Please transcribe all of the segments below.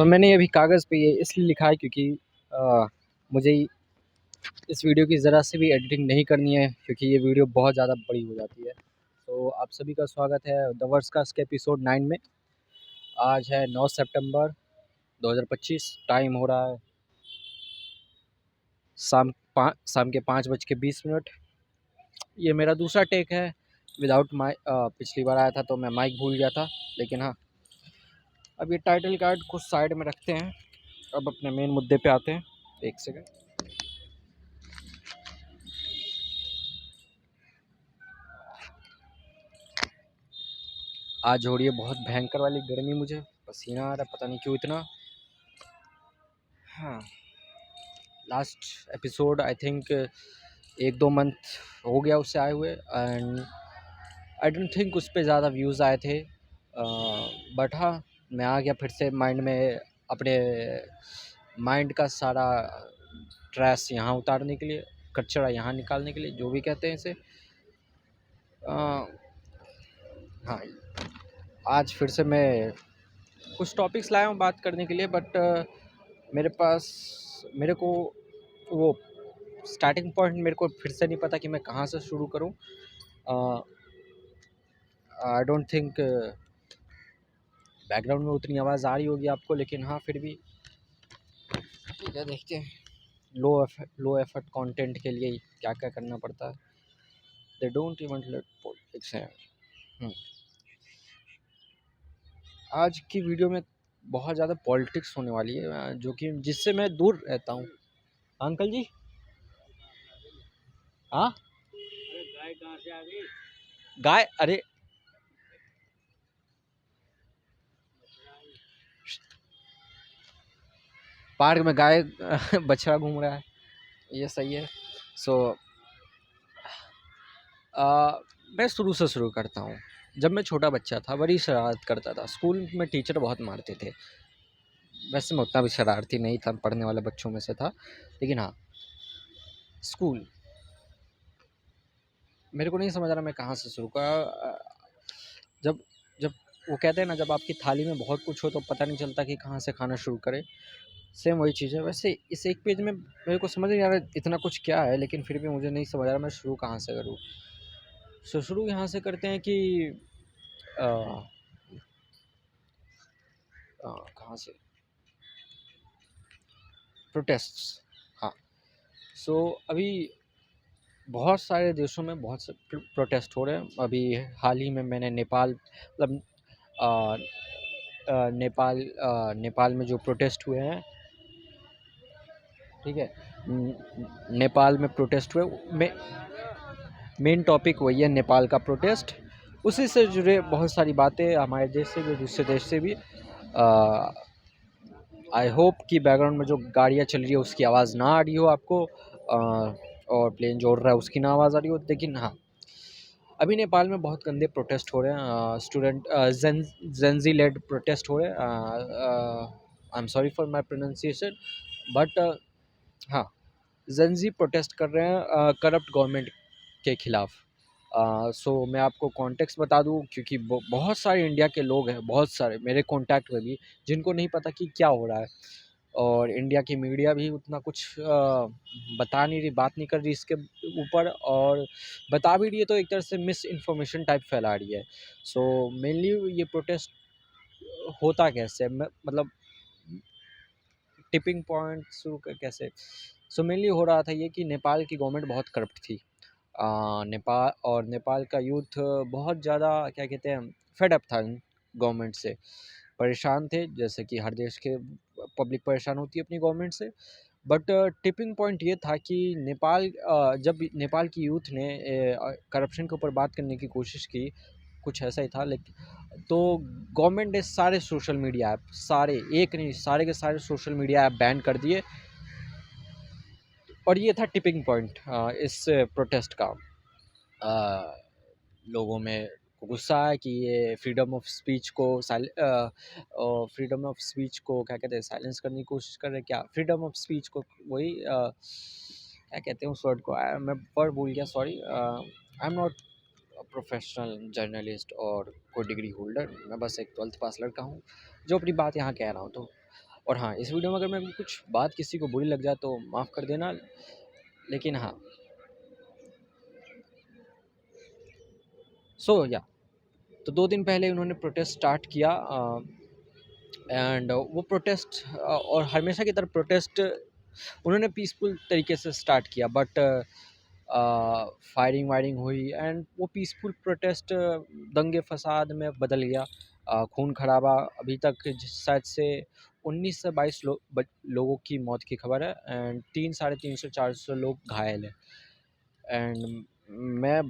मैंने अभी कागज़ पे ये इसलिए लिखा है क्योंकि मुझे इस वीडियो की ज़रा से भी एडिटिंग नहीं करनी है क्योंकि ये वीडियो बहुत ज़्यादा बड़ी हो जाती है। तो आप सभी का स्वागत है द वर्सकास्ट के एपिसोड 9 में। आज है 9 सितंबर 2025। टाइम हो रहा है शाम के 5:20। ये मेरा दूसरा टेक है विदाउट माइक। पिछली बार आया था तो मैं माइक भूल गया था, लेकिन हाँ, अब ये टाइटल कार्ड कुछ साइड में रखते हैं। अब अपने मेन मुद्दे पे आते हैं। एक सेकंड। आज हो रही है बहुत भयंकर वाली गर्मी, मुझे पसीना आ रहा है, पता नहीं क्यों इतना। हाँ, last episode I think 1-2 month हो गया उससे आए हुए, एंड आई डोंट थिंक उस पर ज़्यादा व्यूज़ आए थे। बट हाँ, मैं आ गया फिर से माइंड में, अपने माइंड का सारा ट्रैश यहाँ उतारने के लिए, कचरा यहाँ निकालने के लिए, जो भी कहते हैं इसे। हाँ, आज फिर से मैं कुछ टॉपिक्स लाया हूँ बात करने के लिए, बट मेरे को वो स्टार्टिंग पॉइंट मेरे को फिर से नहीं पता कि मैं कहाँ से शुरू करूँ। आई डोंट थिंक बैकग्राउंड में उतनी आवाज़ आ रही होगी आपको, लेकिन हाँ फिर भी ठीक है, देखते हैं लो एफर्ट कंटेंट के लिए क्या क्या करना पड़ता है। They don't even let politics है। आज की वीडियो में बहुत ज़्यादा पॉलिटिक्स होने वाली है, जो कि जिससे मैं दूर रहता हूँ। अंकल जी, हाँ, गाय कहाँ से आ गई? गाय, अरे पार्क में गाय बछड़ा घूम रहा है, ये सही है। सो मैं शुरू से शुरू करता हूँ। जब मैं छोटा बच्चा था, बड़ी शरारत करता था। स्कूल में टीचर बहुत मारते थे। वैसे मैं उतना भी शरारती नहीं था, पढ़ने वाले बच्चों में से था, लेकिन हाँ, स्कूल मेरे को नहीं समझ रहा मैं कहाँ से शुरू करा। जब जब वो कहते हैं ना, जब आपकी थाली में बहुत कुछ हो तो पता नहीं चलता कि कहाँ से खाना शुरू करें। सेम वही चीज़ है। वैसे इस एक पेज में मेरे को समझ नहीं आ रहा इतना कुछ क्या है, लेकिन फिर भी मुझे नहीं समझ आ रहा मैं शुरू कहाँ से करूँ। शुरू यहाँ से करते हैं कि कहाँ से, प्रोटेस्ट्स। हाँ, सो अभी बहुत सारे देशों में बहुत से प्रोटेस्ट हो रहे हैं। अभी हाल ही में मैंने नेपाल, मतलब नेपाल में जो प्रोटेस्ट हुए हैं, ठीक है, नेपाल में प्रोटेस्ट हुए। मेन टॉपिक वही है, नेपाल का प्रोटेस्ट। उसी से जुड़े बहुत सारी बातें हमारे देश से भी, दूसरे देश से भी। आई होप कि बैकग्राउंड में जो गाड़ियाँ चल रही है उसकी आवाज़ ना आ रही हो आपको, और प्लेन जो उड़ रहा है उसकी ना आवाज़ आ रही हो। लेकिन हाँ, अभी नेपाल में बहुत गंदे प्रोटेस्ट हो रहे हैं। स्टूडेंट जेंजी लेड प्रोटेस्ट हो रहे हैं। I am sorry for my pronunciation, but हाँ, जेंजी प्रोटेस्ट कर रहे हैं करप्ट गवर्नमेंट के खिलाफ। सो मैं आपको कॉन्टेक्स्ट बता दूं, क्योंकि बहुत सारे इंडिया के लोग हैं, बहुत सारे मेरे कॉन्टैक्ट में भी, जिनको नहीं पता कि क्या हो रहा है। और इंडिया की मीडिया भी उतना कुछ बता नहीं रही, बात नहीं कर रही इसके ऊपर, और बता भी रही है तो एक तरह से मिस इन्फॉर्मेशन टाइप फैला रही है। सो मेनली ये प्रोटेस्ट होता कैसे, मतलब टिपिंग पॉइंट शुरू कैसे। सो मेनली हो रहा था ये कि नेपाल की गवर्नमेंट बहुत करप्ट थी। नेपाल का यूथ बहुत ज़्यादा, क्या कहते हैं, फेड अप था गवर्नमेंट से, परेशान थे, जैसे कि हर देश के पब्लिक परेशान होती है अपनी गवर्नमेंट से। बट टिपिंग पॉइंट ये था कि जब नेपाल की यूथ ने करप्शन के ऊपर बात करने की कोशिश की, कुछ ऐसा ही था, लेकिन तो गवर्नमेंट ने सारे सोशल मीडिया ऐप, सारे, एक नहीं, सारे के सारे सोशल मीडिया ऐप बैन कर दिए। और ये था टिपिंग पॉइंट इस प्रोटेस्ट का। लोगों में गुस्सा है कि ये फ्रीडम ऑफ स्पीच को क्या कहते हैं, साइलेंस करने की कोशिश कर रहे हैं। क्या फ्रीडम ऑफ स्पीच को, वही क्या कहते हैं उस वर्ड को, मैं वर्ड भूल गया, sorry. I am not professional journalist और कोई डिग्री होल्डर, मैं बस एक 12th पास लड़का हूँ जो अपनी बात यहाँ कह रहा हूँ। तो और हाँ, इस वीडियो में अगर मैं कुछ बात किसी को बुरी लग जाए तो माफ़ कर देना, लेकिन हाँ, सो या तो 2 दिन पहले उन्होंने प्रोटेस्ट स्टार्ट किया एंड वो प्रोटेस्ट और हमेशा की तरह प्रोटेस्ट उन्होंने पीसफुल तरीके से स्टार्ट किया, बट फायरिंग वायरिंग हुई एंड वो पीसफुल प्रोटेस्ट दंगे फसाद में बदल गया। खून खराबा अभी तक शायद से 19 से 22 लोगों की मौत की खबर है एंड 300-350 लोग घायल हैं। एंड मैं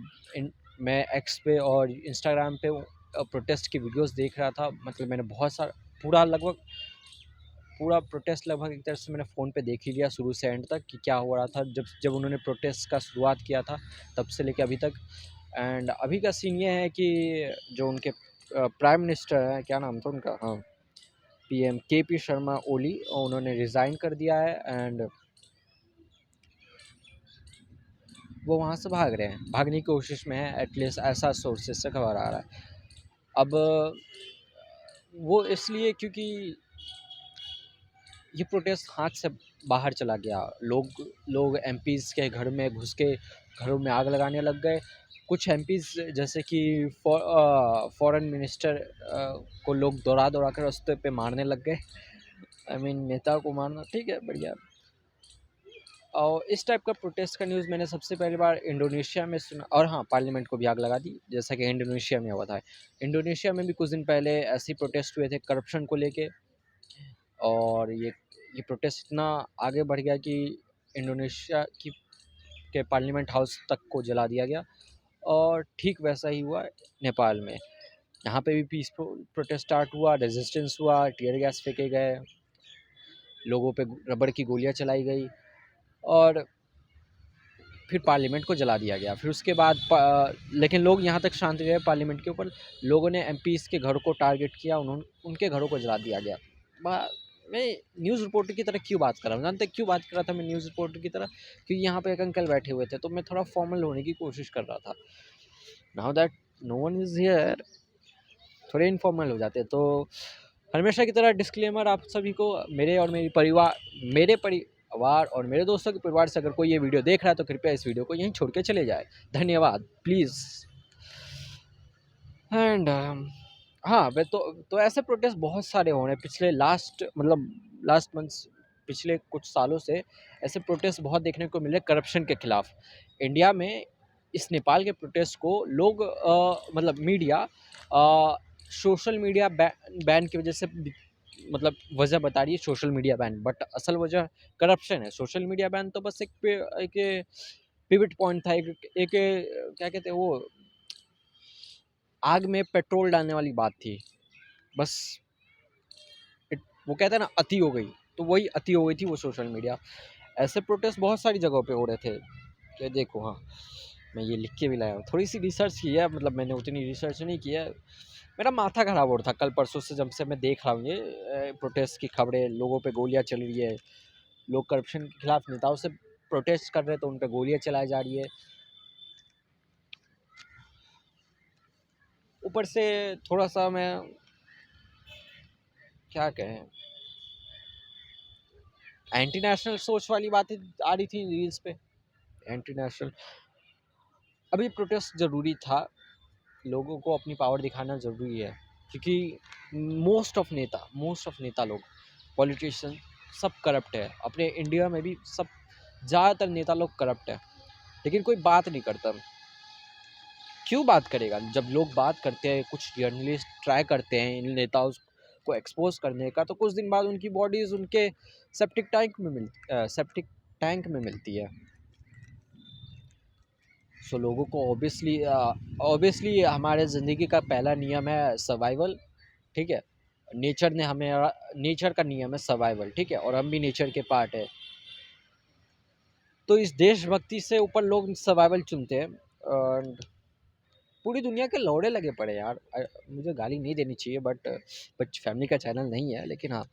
मैं एक्स पे और इंस्टाग्राम पे प्रोटेस्ट की वीडियोस देख रहा था, मतलब मैंने बहुत सारा पूरा प्रोटेस्ट लगभग एक तरह से मैंने फ़ोन पे देख ही लिया शुरू से एंड तक कि क्या हो रहा था जब जब उन्होंने प्रोटेस्ट का शुरुआत किया था तब से लेके अभी तक। एंड अभी का सीन ये है कि जो उनके प्राइम मिनिस्टर हैं, क्या नाम था उनका, हाँ, पीएम केपी शर्मा ओली, उन्होंने रिज़ाइन कर दिया है एंड वो वहाँ से भाग रहे हैं, भागने की कोशिश में है, एटलीस्ट ऐसा सोर्सेज से खबर आ रहा है। अब वो इसलिए क्योंकि ये प्रोटेस्ट हाथ से बाहर चला गया। लोग एमपीज़ के घर में घुस के घरों में आग लगाने लग गए। कुछ एमपीज़ जैसे कि फॉरेन मिनिस्टर को लोग दौड़ा-दौड़ा कर रास्ते पे मारने लग गए। आई मीन नेता को मारना ठीक है, बढ़िया। और इस टाइप का प्रोटेस्ट का न्यूज़ मैंने सबसे पहली बार इंडोनेशिया में सुना, और हाँ, पार्लियामेंट को भी आग लगा दी, जैसा कि इंडोनेशिया में हुआ था। इंडोनेशिया में भी कुछ दिन पहले ऐसे ही प्रोटेस्ट हुए थे करप्शन को लेके, और ये प्रोटेस्ट इतना आगे बढ़ गया कि इंडोनेशिया के पार्लियामेंट हाउस तक को जला दिया गया। और ठीक वैसा ही हुआ नेपाल में। यहाँ पे भी पीसफुल प्रोटेस्ट स्टार्ट हुआ, रेजिस्टेंस हुआ, टियर गैस फेंके गए, लोगों पे रबड़ की गोलियाँ चलाई गई और फिर पार्लियामेंट को जला दिया गया। फिर उसके बाद लेकिन लोग यहाँ तक शांत रहे पार्लियामेंट के ऊपर। लोगों ने एमपीज़ के घरों को टारगेट किया, उनके घरों को जला दिया गया। मैं न्यूज़ रिपोर्टर की तरह क्यों बात कर रहा हूँ, जानते क्यों बात कर रहा था मैं न्यूज़ रिपोर्टर की तरह? क्योंकि यहाँ पे एक अंकल बैठे हुए थे तो मैं थोड़ा फॉर्मल होने की कोशिश कर रहा था। Now that no one is here, थोड़े इनफॉर्मल हो जाते हैं। तो हमेशा की तरह डिस्क्लेमर आप सभी को, मेरे परिवार और मेरे दोस्तों के परिवार से अगर कोई ये वीडियो देख रहा है तो कृपया इस वीडियो को यहीं छोड़ के चले जाए। धन्यवाद, प्लीज़। एंड हाँ, वे तो ऐसे प्रोटेस्ट बहुत सारे हो रहे हैं पिछले लास्ट मंथ्स, पिछले कुछ सालों से ऐसे प्रोटेस्ट बहुत देखने को मिले करप्शन के खिलाफ। इंडिया में इस नेपाल के प्रोटेस्ट को लोग मतलब मीडिया सोशल मीडिया बैन की वजह से मतलब वजह बता रही है, सोशल मीडिया बैन, बट असल वजह करप्शन है। सोशल मीडिया बैन तो बस एक पिवट पॉइंट था, एक क्या कहते हैं वो, आग में पेट्रोल डालने वाली बात थी बस। वो कहते हैं ना, अति हो गई, तो वही अति हो गई थी वो सोशल मीडिया। ऐसे प्रोटेस्ट बहुत सारी जगहों पे हो रहे थे। ये देखो, हाँ, मैं ये लिख के भी लाया हूँ, थोड़ी सी रिसर्च की है, मतलब मैंने उतनी रिसर्च नहीं की है। मेरा माथा खराब हो रहा था कल परसों से, जब से मैं देख रहा हूँ ये प्रोटेस्ट की खबरें, लोगों पे गोलियां चल रही है, लोग करप्शन के खिलाफ नेताओं से प्रोटेस्ट कर रहे हैं तो उन पे गोलियां चलाई जा रही है। ऊपर से थोड़ा सा मैं क्या कहें, एंटी नेशनल सोच वाली बातें आ रही थी रील्स पे। एंटी नेशनल, अभी प्रोटेस्ट ज़रूरी था, लोगों को अपनी पावर दिखाना ज़रूरी है, क्योंकि मोस्ट ऑफ नेता लोग, पॉलिटिशियन, सब करप्ट है। अपने इंडिया में भी सब, ज़्यादातर नेता लोग करप्ट है, लेकिन कोई बात नहीं करता। क्यों बात करेगा? जब लोग बात करते हैं, कुछ जर्नलिस्ट ट्राई करते हैं इन नेताओं को एक्सपोज करने का, तो कुछ दिन बाद उनकी बॉडीज़ उनके सेप्टिक टैंक में मिलती है। सो लोगों को ऑब्वियसली हमारे ज़िंदगी का पहला नियम है सर्वाइवल, ठीक है? नेचर का नियम है सर्वाइवल, ठीक है? और हम भी नेचर के पार्ट है। तो इस देशभक्ति से ऊपर लोग सर्वाइवल चुनते हैं। और पूरी दुनिया के लौड़े लगे पड़े यार। मुझे गाली नहीं देनी चाहिए, बट फैमिली का चैनल नहीं है, लेकिन हाँ,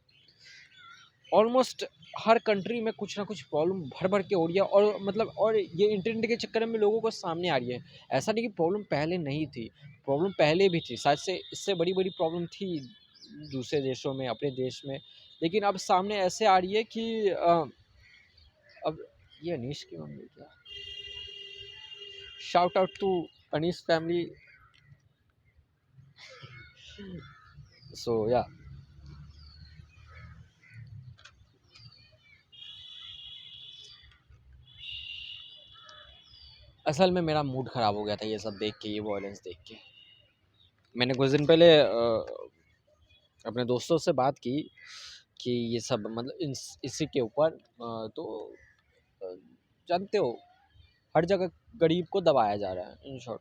ऑलमोस्ट हर कंट्री में कुछ ना कुछ प्रॉब्लम भर भर के हो रही है, और मतलब और ये इंटरनेट के चक्कर में लोगों को सामने आ रही है। ऐसा नहीं कि प्रॉब्लम पहले नहीं थी, प्रॉब्लम पहले भी थी, शायद से इससे बड़ी बड़ी प्रॉब्लम थी दूसरे देशों में, अपने देश में, लेकिन अब सामने ऐसे आ रही है कि अब ये अनीश की मम्मी क्या, shout out to Anish family. So yeah असल में मेरा मूड ख़राब हो गया था ये सब देख के, ये वॉयलेंस देख के। मैंने कुछ दिन पहले अपने दोस्तों से बात की कि ये सब मतलब इसी के ऊपर तो अ, जानते हो हर जगह गरीब को दबाया जा रहा है। इन शॉर्ट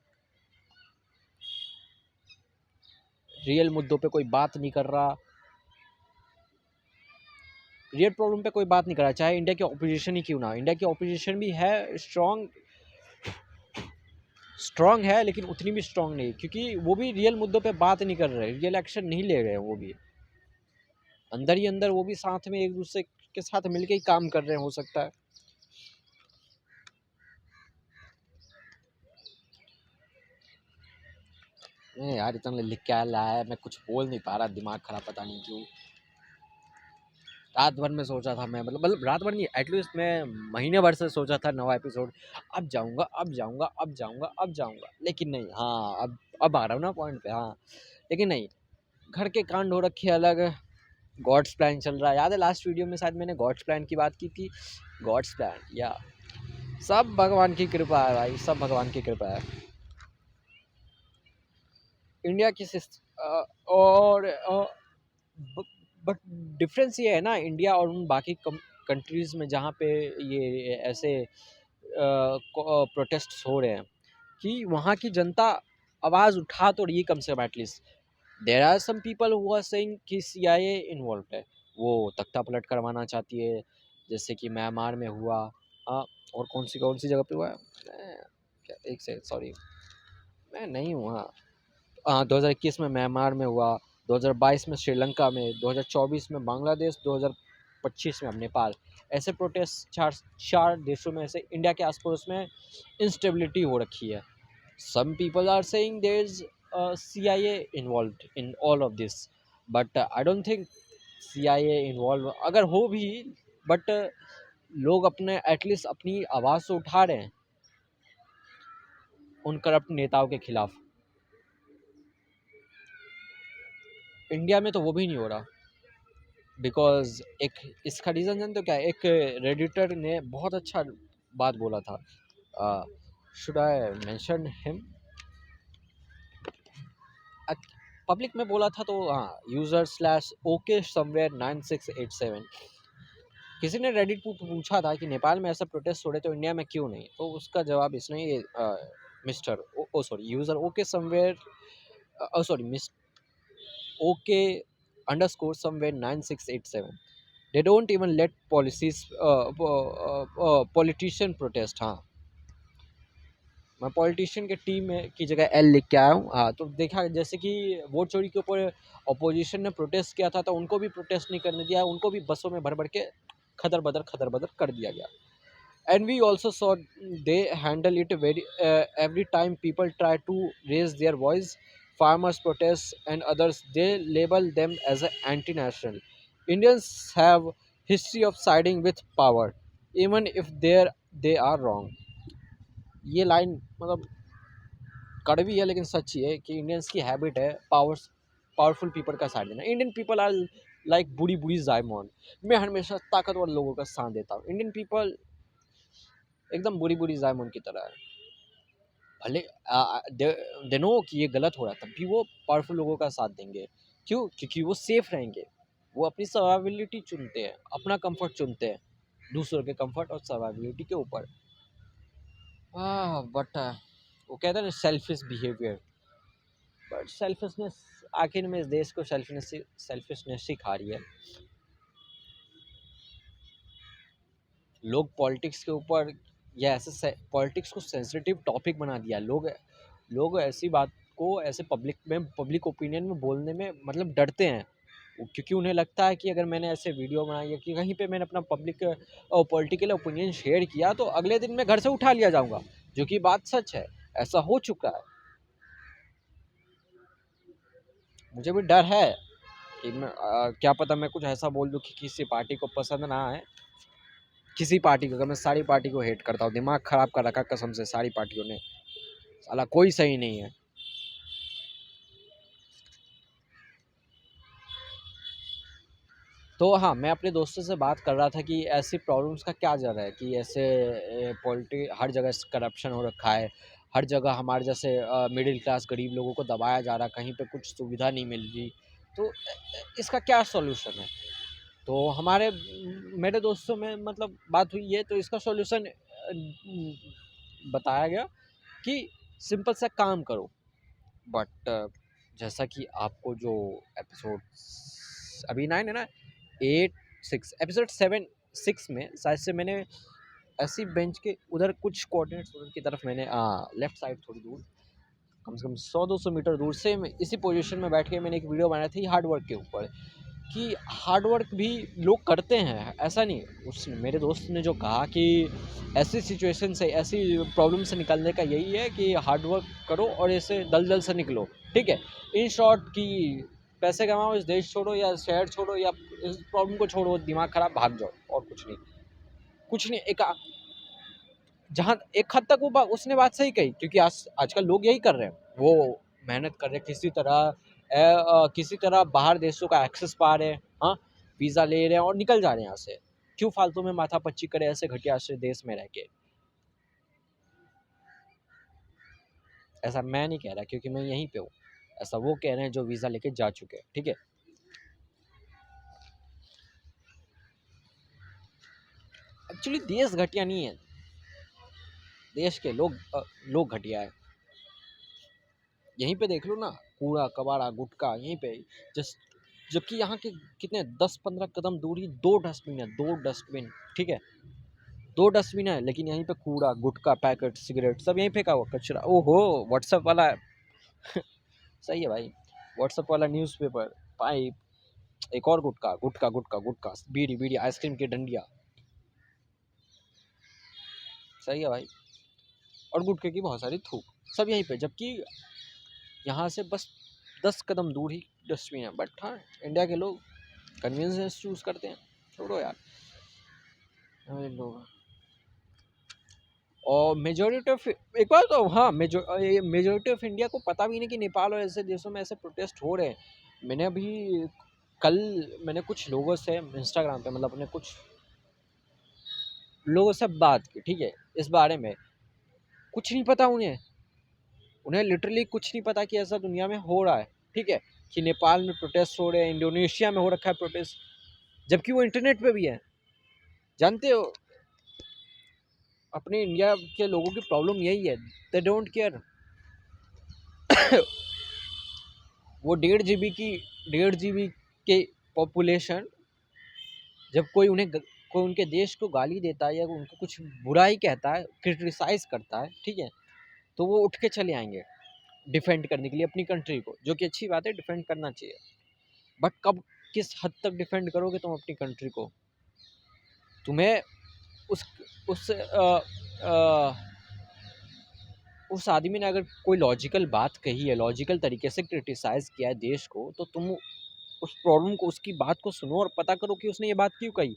रियल मुद्दों पे कोई बात नहीं कर रहा, रियल प्रॉब्लम पे कोई बात नहीं कर रहा, चाहे इंडिया की ऑपोजिशन ही क्यों ना। इंडिया की ऑपोजिशन भी है स्ट्रॉन्ग है, लेकिन उतनी भी स्ट्रॉन्ग नहीं, क्योंकि वो भी रियल मुद्दों पे बात नहीं कर रहे, रियल एक्शन नहीं ले रहे हैं। वो भी अंदर ही अंदर वो भी साथ में एक दूसरे के साथ मिलके ही काम कर रहे हैं, हो सकता है। यार इतना लिख क्या लाया है, मैं कुछ बोल नहीं पा रहा, दिमाग खराब पता नहीं क्यों। रात भर में सोचा था मैं, मतलब रात भर नहीं, एटलीस्ट मैं महीने भर से सोचा था नवा एपिसोड अब जाऊंगा अब जाऊंगा अब जाऊंगा अब जाऊंगा, लेकिन नहीं। हाँ अब आ रहा हूँ ना पॉइंट पे। हाँ लेकिन नहीं, घर के कांड हो रखे अलग, गॉड्स प्लान चल रहा है। याद है लास्ट वीडियो में शायद मैंने गॉड्स प्लान की बात की थी। गॉड्स प्लान या सब भगवान की कृपा है भाई, सब भगवान की कृपा है। इंडिया की और बट डिफरेंस ये है ना, इंडिया और उन बाकी कंट्रीज़ में जहाँ पे ये ऐसे प्रोटेस्ट हो रहे हैं कि वहाँ की जनता आवाज़ उठा तो रही है कम से कम at least. There are some people who are saying कि सीआईए इन्वॉल्व है, वो तख्ता पलट करवाना चाहती है, जैसे कि म्यांमार में हुआ। हाँ, और कौन सी जगह पे हुआ है, एक से सॉरी मैं नहीं हूँ। हाँ 2021 में म्यांमार में हुआ, 2022 में श्रीलंका में, 2024 में बांग्लादेश, 2025 में नेपाल। ऐसे प्रोटेस्ट चार देशों में ऐसे इंडिया के आस पड़ोस में इंस्टेबिलिटी हो रखी है। Some people are saying there is CIA involved in all of this, but I don't think CIA involve अगर हो भी, बट लोग अपने एटलीस्ट अपनी आवाज़ से उठा रहे हैं उन करप्ट नेताओं के खिलाफ। इंडिया में तो वो भी नहीं हो रहा, बिकॉज एक इसका रीज़न जानते हो क्या है? एक रेडिटर ने बहुत अच्छा बात बोला था, should I mention him, public में बोला था तो। हाँ, यूज़र स्लैश ओके समवेयर 9687, किसी ने रेडिट पे पूछा था कि नेपाल में ऐसा प्रोटेस्ट हो रहे तो इंडिया में क्यों नहीं, तो उसका जवाब इसने ये mister oh sorry user okay somewhere sorry miss okay underscore somewhere 9687, they don't even let politician protest. हाँ, मैं पॉलिटिशियन के टीम में की जगह एल लिख के आया हूँ। हाँ, तो देखा जैसे कि वोट चोरी के ऊपर अपोजिशन ने प्रोटेस्ट किया था, तो उनको भी प्रोटेस्ट नहीं करने दिया, उनको भी बसों में भर भर के खदर बदर कर दिया गया। And we also saw they handle it very every time people try to raise their voice, farmers protest and others, they label them as a anti-national. Indians have history of siding with power even if they are wrong. ये line मतलब कड़वी है लेकिन सच्ची है कि Indians की habit है पावरफुल पीपल का साथ देना। इंडियन पीपल आर लाइक बुरी बुरी जायमोन, मैं हमेशा ताकतवर लोगों का साथ देता हूँ। इंडियन पीपल एकदम बुरी बुरी जायमोन की तरह है, भले दे नो कि ये गलत हो रहा है, तब भी वो पावरफुल लोगों का साथ देंगे। क्यों? क्योंकि वो सेफ रहेंगे, वो अपनी सर्वाइवबिलिटी चुनते हैं, अपना कंफर्ट चुनते हैं दूसरों के कंफर्ट और सर्वाइवबिलिटी के ऊपर। बट वो कहते हैं ना सेल्फिश बिहेवियर, बट सेल्फिशनेस आखिर में इस देश को सेल्फिशनेस ही खा रही है। लोग पॉलिटिक्स के ऊपर या ऐसे पॉलिटिक्स को सेंसिटिव टॉपिक बना दिया। लोग ऐसी बात को ऐसे पब्लिक ओपिनियन में बोलने में मतलब डरते हैं, क्योंकि उन्हें लगता है कि अगर मैंने ऐसे वीडियो बनाई है कि कहीं पे मैंने अपना पब्लिक पॉलिटिकल ओपिनियन शेयर किया तो अगले दिन मैं घर से उठा लिया जाऊंगा, जो कि बात सच है, ऐसा हो चुका है। मुझे भी डर है कि क्या पता मैं कुछ ऐसा बोल दूँ कि किसी पार्टी को पसंद ना आए। किसी पार्टी को, अगर मैं सारी पार्टी को हेट करता हूँ, दिमाग ख़राब कर रखा कसम से सारी पार्टियों ने, साला कोई सही नहीं है। तो हाँ, मैं अपने दोस्तों से बात कर रहा था कि ऐसी प्रॉब्लम्स का क्या जड़ है कि ऐसे पॉलिटी हर जगह करप्शन हो रखा है, हर जगह हमारे जैसे मिडिल क्लास गरीब लोगों को दबाया जा रहा है, कहीं पे कुछ सुविधा नहीं मिल रही। तो इसका क्या सॉल्यूशन है? तो मेरे दोस्तों में मतलब बात हुई है, तो इसका सॉल्यूशन बताया गया कि सिंपल सा काम करो। बट जैसा कि आपको जो एपिसोड अभी 9 है ना, 8 6 एपिसोड 7 6 में शायद से मैंने ऐसी बेंच के उधर कुछ कोऑर्डिनेट्स उधर की तरफ मैंने लेफ्ट साइड थोड़ी दूर, कम से कम 100-200 मीटर दूर से इसी पोजीशन में बैठ के मैंने एक वीडियो बनाई थी हार्ड वर्क के ऊपर, कि हार्ड वर्क भी लोग करते हैं, ऐसा नहीं। उस मेरे दोस्त ने जो कहा कि ऐसी सिचुएशन से, ऐसी प्रॉब्लम से निकलने का यही है कि हार्ड वर्क करो और ऐसे दलदल से निकलो, ठीक है। इन शॉर्ट कि पैसे कमाओ, इस देश छोड़ो या शहर छोड़ो या इस प्रॉब्लम को छोड़ो, दिमाग खराब, भाग जाओ, और कुछ नहीं। कुछ नहीं, जहाँ एक हद तक उसने बात सही कही, क्योंकि आजकल लोग यही कर रहे हैं, वो मेहनत कर रहे हैं किसी तरह बाहर देशों का एक्सेस पा रहे हैं, हाँ, वीज़ा ले रहे हैं और निकल जा रहे हैं यहाँ से। क्यों फालतू में माथा पच्ची करे ऐसे घटिया से देश में रह के? ऐसा मैं नहीं कह रहा, क्योंकि मैं यहीं पे हूँ, ऐसा वो कह रहे हैं जो वीज़ा लेके जा चुके हैं, ठीक है। एक्चुअली देश घटिया नहीं है, देश के लोग घटिया है। यहीं पे देख लो ना, कूड़ा कबाड़ा गुटखा यहीं पे, जस्ट जबकि यहाँ के कितने 10-15 कदम दूर ही 2 डस्टबिन है, 2 डस्टबिन, ठीक है, 2 डस्टबिन है, लेकिन यहीं पे कूड़ा गुटखा पैकेट सिगरेट सब यहीं फेंका हुआ कचरा। ओहो, व्हाट्सएप वाला सही है भाई, व्हाट्सएप वाला न्यूज़पेपर, पाइप, एक और गुटखा गुटखा गुटखा गुटखा, बीड़ी बीड़ी, आइसक्रीम की डंडिया, सही है भाई, और गुटखे की बहुत सारी थूक, सब यहीं पे, जबकि यहाँ से बस 10 कदम दूर ही डस्टबिन है। बट हाँ, इंडिया के लोग कन्वीनियंस चूज़ करते हैं, छोड़ो यार हमें लोग। और मेजोरिटी ऑफ, एक बार तो हाँ, मेजोरिटी ऑफ इंडिया को पता भी नहीं कि नेपाल और ऐसे देशों में ऐसे प्रोटेस्ट हो रहे हैं। कल मैंने कुछ लोगों से इंस्टाग्राम पे, मतलब अपने कुछ लोगों से बात की, ठीक है, इस बारे में कुछ नहीं पता उन्हें लिटरली कुछ नहीं पता कि ऐसा दुनिया में हो रहा है, ठीक है, कि नेपाल में प्रोटेस्ट हो रहे हैं, इंडोनेशिया में हो रखा है प्रोटेस्ट, जबकि वो इंटरनेट पे भी है। जानते हो, अपने इंडिया के लोगों की प्रॉब्लम यही है, दे डोंट केयर। वो 1.5 GB के पॉपुलेशन, जब कोई उनके देश को गाली देता है या उनको कुछ बुराई कहता है, क्रिटिसाइज करता है, ठीक है, तो वो उठ के चले आएंगे डिफेंड करने के लिए अपनी कंट्री को, जो कि अच्छी बात है, डिफेंड करना चाहिए। बट कब, किस हद तक डिफेंड करोगे तुम अपनी कंट्री को? तुम्हें उस उस उस आदमी ने अगर कोई लॉजिकल बात कही है, लॉजिकल तरीके से क्रिटिसाइज किया है देश को, तो तुम उस प्रॉब्लम को, उसकी बात को सुनो और पता करो कि उसने ये बात क्यों कही,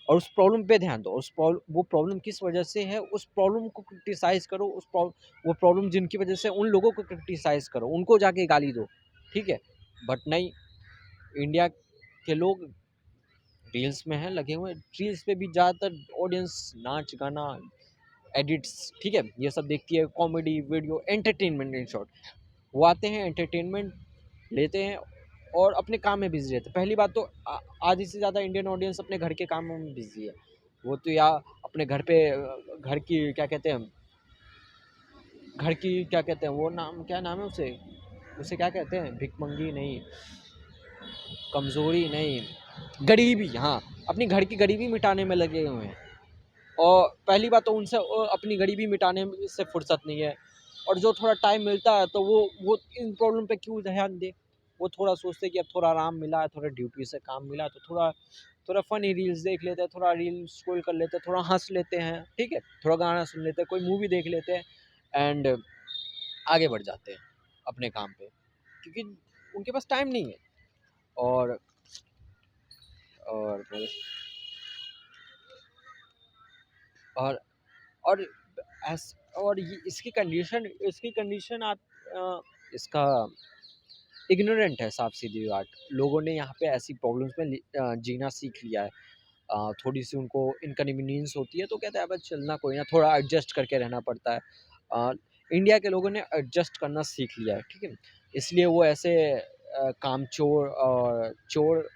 और उस प्रॉब्लम पे ध्यान दो। वो प्रॉब्लम किस वजह से है, उस प्रॉब्लम को क्रिटिसाइज करो, वो प्रॉब्लम जिनकी वजह से, उन लोगों को क्रिटिसाइज करो, उनको जाके गाली दो, ठीक है। बट नहीं, इंडिया के लोग रील्स में हैं लगे हुए, रील्स पे भी ज़्यादातर ऑडियंस नाच गाना एडिट्स, ठीक है, ये सब देखती है, comedy video, entertainment, in short. वो आते हैं, एंटरटेनमेंट लेते हैं और अपने काम में बिजी रहते हैं। पहली बात तो आधी से ज़्यादा इंडियन ऑडियंस अपने घर के कामों में बिजी है। वो तो या अपने घर पे घर की क्या कहते हैं, घर की क्या कहते हैं, वो नाम क्या नाम है उसे, उसे क्या कहते हैं, भिकमंगी नहीं, कमज़ोरी नहीं, गरीबी, हाँ, अपनी घर की गरीबी मिटाने में लगे हुए हैं। और पहली बात तो उनसे अपनी गरीबी मिटाने से फुर्सत नहीं है, और जो थोड़ा टाइम मिलता है तो वो इन प्रॉब्लम पे क्यों ध्यान दे। वो थोड़ा सोचते हैं कि अब थोड़ा आराम मिला है, थोड़ा ड्यूटी से काम मिला है, तो थोड़ा थोड़ा फ़नी रील्स देख लेते हैं, थोड़ा रील स्क्रॉल कर लेते हैं, थोड़ा हंस लेते हैं, ठीक है, थोड़ा गाना सुन लेते हैं, कोई मूवी देख लेते हैं, एंड आगे बढ़ जाते हैं अपने काम पे, क्योंकि उनके पास टाइम नहीं है। और और मेरे और और ऐस और ये इसकी कंडीशन आप इसका इग्नोरेंट है, साफ-सीधी बात। लोगों ने यहाँ पे ऐसी प्रॉब्लम्स में जीना सीख लिया है। थोड़ी-सी उनको इनकन्वीनियंस होती है तो कहते हैं अब चलना कोई ना, थोड़ा एडजस्ट करके रहना पड़ता है। अ, इंडिया के लोगों ने एडजस्ट करना सीख लिया है, ठीक है? इसलिए वो ऐसे कामचोर और चोर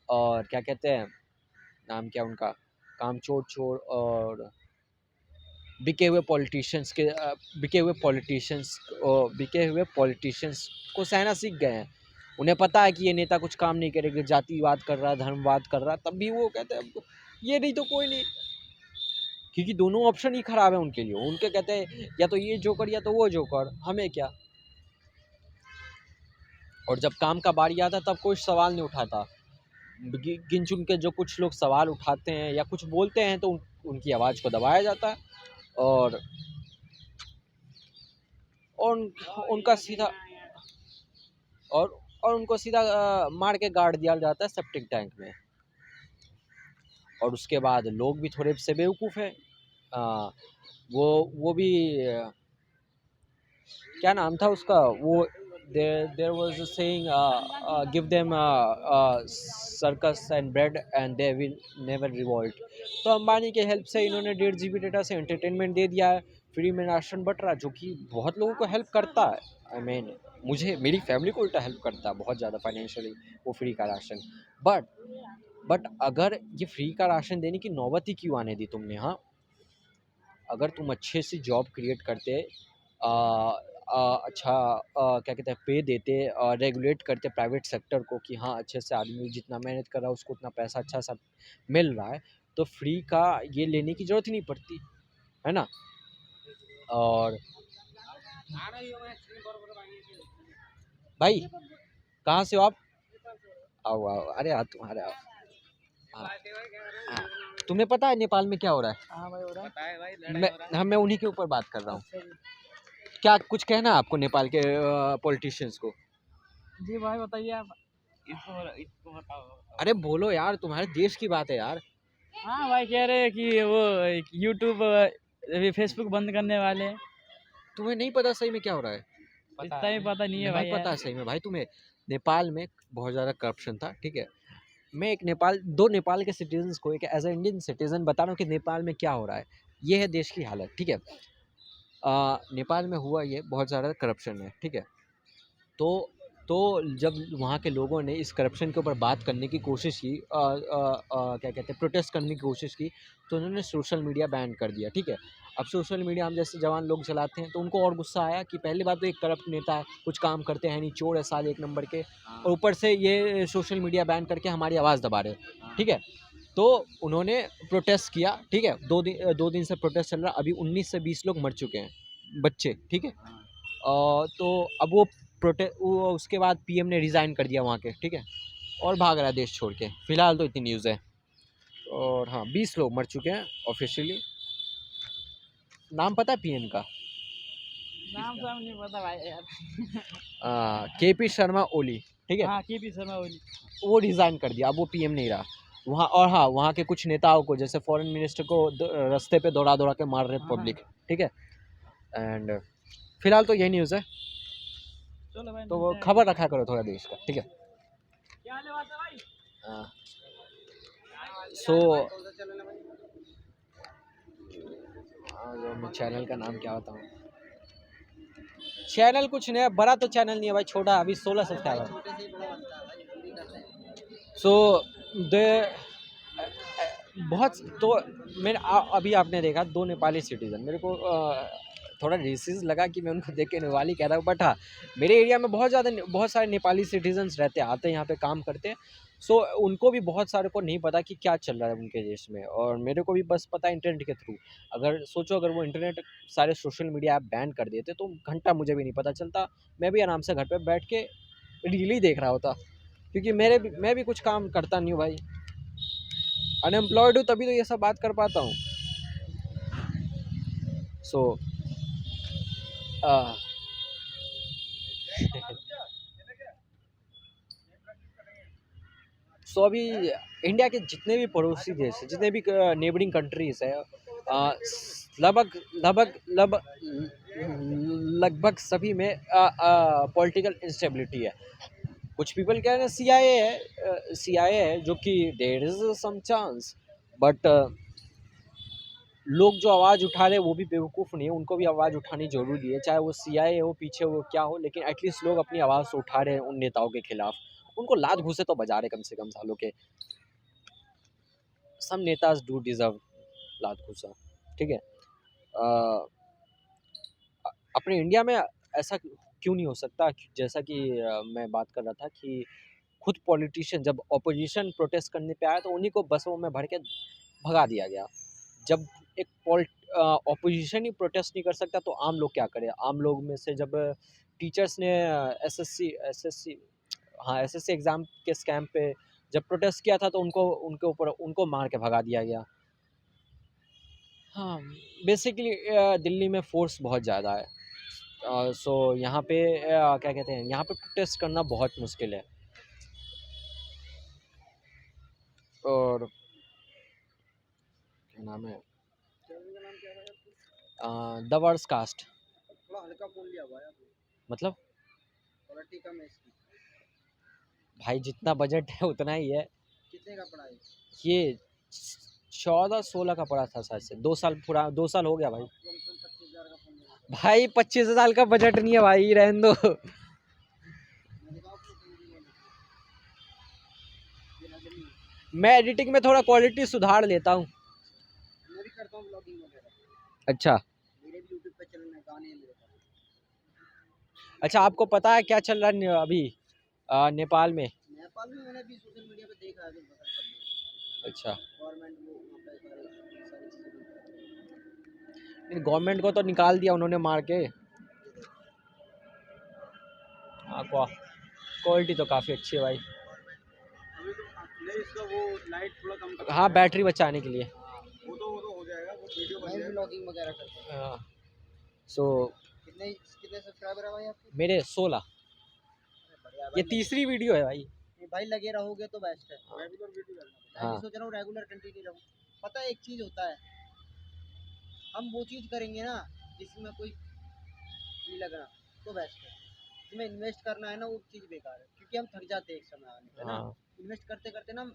और क्या कहते हैं, नाम क्या उनका? कामचोर, चोर और बिके हुए पॉलिटिशियंस बिके हुए पॉलिटिशियंस को सहना सीख गए हैं। उन्हें पता है कि ये नेता कुछ काम नहीं करेगा, जातिवाद कर रहा है, धर्मवाद कर रहा है, तब भी वो कहते हैं अब ये नहीं तो कोई नहीं। क्योंकि दोनों ऑप्शन ही खराब है उनके लिए। उनके कहते हैं या तो ये जोकर या तो वो जोकर, हमें क्या? और जब काम का बारी आता है तब कोई सवाल नहीं उठाता। गिन चुन के जो कुछ लोग सवाल उठाते हैं या कुछ बोलते हैं तो उनकी आवाज़ को दबाया जाता है और और उन, उनका सीधा और और उनको सीधा मार के गाड़ दिया जाता है सेप्टिक टैंक में। और उसके बाद लोग भी थोड़े से बेवकूफ़ हैं। अ, वो भी क्या नाम था उसका? वो there was a saying give them circus and bread and they will never revolt. तो अंबानी के हेल्प से इन्होंने 1.5 जीबी डेटा से एंटरटेनमेंट दे दिया है, फ्री में राशन बँट रहा है, जो कि बहुत लोगों को हेल्प करता है। आई मीन मुझे मेरी फैमिली को उल्टा हेल्प करता है बहुत ज़्यादा फाइनेंशियली, वो फ्री का राशन। बट बट अगर ये फ्री का राशन देने की नौबत ही क्यों आने दी तुमने? हाँ, अगर तुम अच्छे से जॉब क्रिएट करते, अच्छा क्या कहते हैं पे देते, रेगुलेट करते प्राइवेट सेक्टर को कि हाँ अच्छे से आदमी जितना मेहनत कर रहा है उसको उतना पैसा अच्छा सा मिल रहा है, तो फ्री का ये लेने की ज़रूरत ही नहीं पड़ती, है ना? और भाई कहाँ से हो आप? आओ आओ, अरे आ तुम्हारे आओ। हाँ, हाँ। तुम्हें पता है नेपाल में क्या हो रहा है? हाँ भाई, हो रहा है। मैं उन्हीं के ऊपर बात कर रहा हूँ। अच्छा जी। क्या कुछ कहना है आपको नेपाल के पॉलिटिशियंस को? जी भाई बताइए आप। इसको बताओ। अरे बोलो यार, तुम्हारे देश की बात है यार। हाँ भाई, कह रहे हैं कि वो यूट्यूब अभी फेसबुक बंद करने वाले हैं। तुम्हें नहीं पता सही में क्या हो रहा है? इतना भी पता नहीं है नहीं भाई पता है यार। सही में भाई तुम्हें? नेपाल में बहुत ज़्यादा करप्शन था, ठीक है? मैं एक नेपाल 2 नेपाल के सिटीज़न्स को एक एज़ अ इंडियन सिटीज़न बता रहा हूँ कि नेपाल में क्या हो रहा है। ये है देश की हालत, ठीक है? नेपाल में हुआ ये बहुत ज़्यादा करप्शन है, ठीक है? तो तो जब वहाँ के लोगों ने इस करप्शन के ऊपर बात करने की कोशिश की, क्या कहते हैं, प्रोटेस्ट करने की कोशिश की, तो उन्होंने सोशल मीडिया बैन कर दिया, ठीक है? अब सोशल मीडिया हम जैसे जवान लोग चलाते हैं तो उनको और गुस्सा आया कि पहली बात तो एक करप्ट नेता है, कुछ काम करते हैं नहीं, चोर है साले एक नंबर के, और ऊपर से ये सोशल मीडिया बैन करके हमारी आवाज़ दबा रहे हैं, ठीक है? तो उन्होंने प्रोटेस्ट किया, ठीक है? 2 दिन से प्रोटेस्ट चल रहा है, अभी 19 से 20 लोग मर चुके हैं, बच्चे, ठीक है? तो अब वो उसके बाद पीएम ने रिज़ाइन कर दिया वहाँ के, ठीक है? और भाग रहा है देश छोड़ के। फ़िलहाल तो इतनी न्यूज़ है। और हाँ, 20 लोग मर चुके हैं ऑफ़िशियली। नाम पता है पीएम का? नाम तो नहीं पता भाई यार। केपी शर्मा ओली, ठीक है? हाँ, केपी शर्मा ओली। वो रिज़ाइन कर दिया, अब वो पीएम नहीं रहा। वहाँ और हाँ, वहाँ के कुछ नेताओं को जैसे फ़ॉरेन मिनिस्टर को रास्ते पे दौड़ा-दौड़ा के मार रहे हैं हाँ, पब्लिक, ठीक है? एंड फ़िलहाल तो यही न्यूज़ है। चलो भाई तो वो मिलते हैं। खबर रखा करो थोड़ा देश का, ठीक है? क्या हाल है बात है भाई? अ, सो मैं चैनल का नाम क्या बताऊँ? चैनल कुछ नहीं है, बड़ा तो चैनल नहीं है भाई, छोटा, अभी 16 सब्सक्राइबर। सो दे बहुत तो अभी आपने देखा 2 नेपाली सिटीज़न मेरे को थोड़ा रेसिस्ट लगा कि मैं उनको देख के नेपाली कह रहा हूँ, बट हाँ, मेरे एरिया में बहुत सारे नेपाली सिटीज़न्स रहते हैं, आते हैं यहाँ पे काम करते हैं। सो उनको भी बहुत सारे को नहीं पता कि क्या चल रहा है उनके देश में, और मेरे को भी बस पता है इंटरनेट के थ्रू। अगर सोचो अगर वो इंटरनेट सारे सोशल मीडिया ऐप बैन कर देते तो घंटा मुझे भी नहीं पता चलता, मैं भी आराम से घर पे बैठ के रील ही देख रहा होता। क्योंकि मैं भी कुछ काम करता नहीं हूँ भाई, अनएम्प्लॉयड हूँ तभी तो ये सब बात कर पाता हूँ। सो सो अभी इंडिया के जितने भी पड़ोसी देश हैं, जितने भी नेबरिंग कंट्रीज़ हैं, लगभग लगभग लगभग लगभग सभी में पॉलिटिकल इंस्टेबिलिटी है। कुछ पीपल कह रहे हैं सीआईए है, जो कि there is some chance, but लोग जो आवाज़ उठा रहे हैं वो भी बेवकूफ़ नहीं है, उनको भी आवाज़ उठानी ज़रूरी है, चाहे वो सीआईए हो, पीछे वो क्या हो, लेकिन एटलीस्ट लोग अपनी आवाज़ तो उठा रहे हैं उन नेताओं के खिलाफ। उनको लात घूँसे तो बजा रहे कम से कम सालों के। सम नेताज़ डू डिज़र्व लात घूँसा, ठीक है? अ, अपने इंडिया में ऐसा क्यों नहीं हो सकता, जैसा कि मैं बात कर रहा था कि खुद पॉलिटिशियन जब ऑपोजिशन प्रोटेस्ट करने पे आया तो उन्हीं को बसों में भर के भगा दिया गया। जब एक ऑपोजिशन ही प्रोटेस्ट नहीं कर सकता तो आम लोग क्या करें? आम लोग में से जब टीचर्स ने एसएससी हाँ, एसएससी एग्ज़ाम के स्कैम पे जब प्रोटेस्ट किया था तो उनको मार के भगा दिया गया। हाँ, बेसिकली दिल्ली में फ़ोर्स बहुत ज़्यादा है। सो यहाँ पे क्या कहते हैं, यहाँ पे प्रोटेस्ट करना बहुत मुश्किल है। और क्या नाम है, द वर्स्ट कास्ट। थोड़ा हल्का बोल लिया हुआ है आपने, मतलब थोड़ा टीका में इसकी। भाई जितना बजट है उतना ही है। कितने का पड़ा है? ये 14-16 का पड़ा था शायद से, 2 साल पूरा 2 साल हो गया भाई। कम से कम 25,000 का फोन लेना। भाई 25 साल का बजट नहीं है भाई, रहने दो। मैंने कहा आपको कहीं नहीं लेना। ये नजर नहीं है। मैं एडिटिंग में थोड़ा क्वालिटी सुधार लेता हूँ। मैं भी करता हूँ ब्लॉगिंग वगैरह। अच्छा मेरे भी यूट्यूब पे चैनल है, गाने हैं मेरे पास। अच्छा, आपको पता है क्या चल रहा है अभी नेपाल में? नेपाल में मैंने भी सोशल मीडिया पे देखा है, तो पता चल रहा है। अच्छा, गवर्नमेंट वो वहाँ पे सारी चीज़ें गवर्नमेंट को तो निकाल दिया उन्होंने मार के। हाँ, क्वालिटी तो काफ़ी अच्छी है भाई। अभी तो नहीं, इसका वो लाइट थोड़ा कम कर। हाँ, बैटरी बचाने के लिए। वो तो हो जाएगा, वो वीडियो बन जाएगा। ब्लॉगिंग वगैरह करता हूँ। हाँ, सो कितने कितने सब्सक्राइबर है भाई आपके? मेरे 16। बढ़िया ये भाई। तीसरी वीडियो है भाई। नहीं भाई, लगे रहोगे तो बेस्ट है। रेगुलर वीडियो करना। मैं हाँ। भी सोच रहा हूँ रेगुलर कंटिन्यू रहूँ। पता है एक चीज़ होता है, हम वो चीज़ करेंगे ना जिसमें कोई नहीं लगना, तो बेस्ट है। जिसमें इन्वेस्ट करना है ना, वो चीज़ बेकार है, क्योंकि हम थक जाते हैं एक समय आने पे ना। हाँ। इन्वेस्ट करते करते ना हम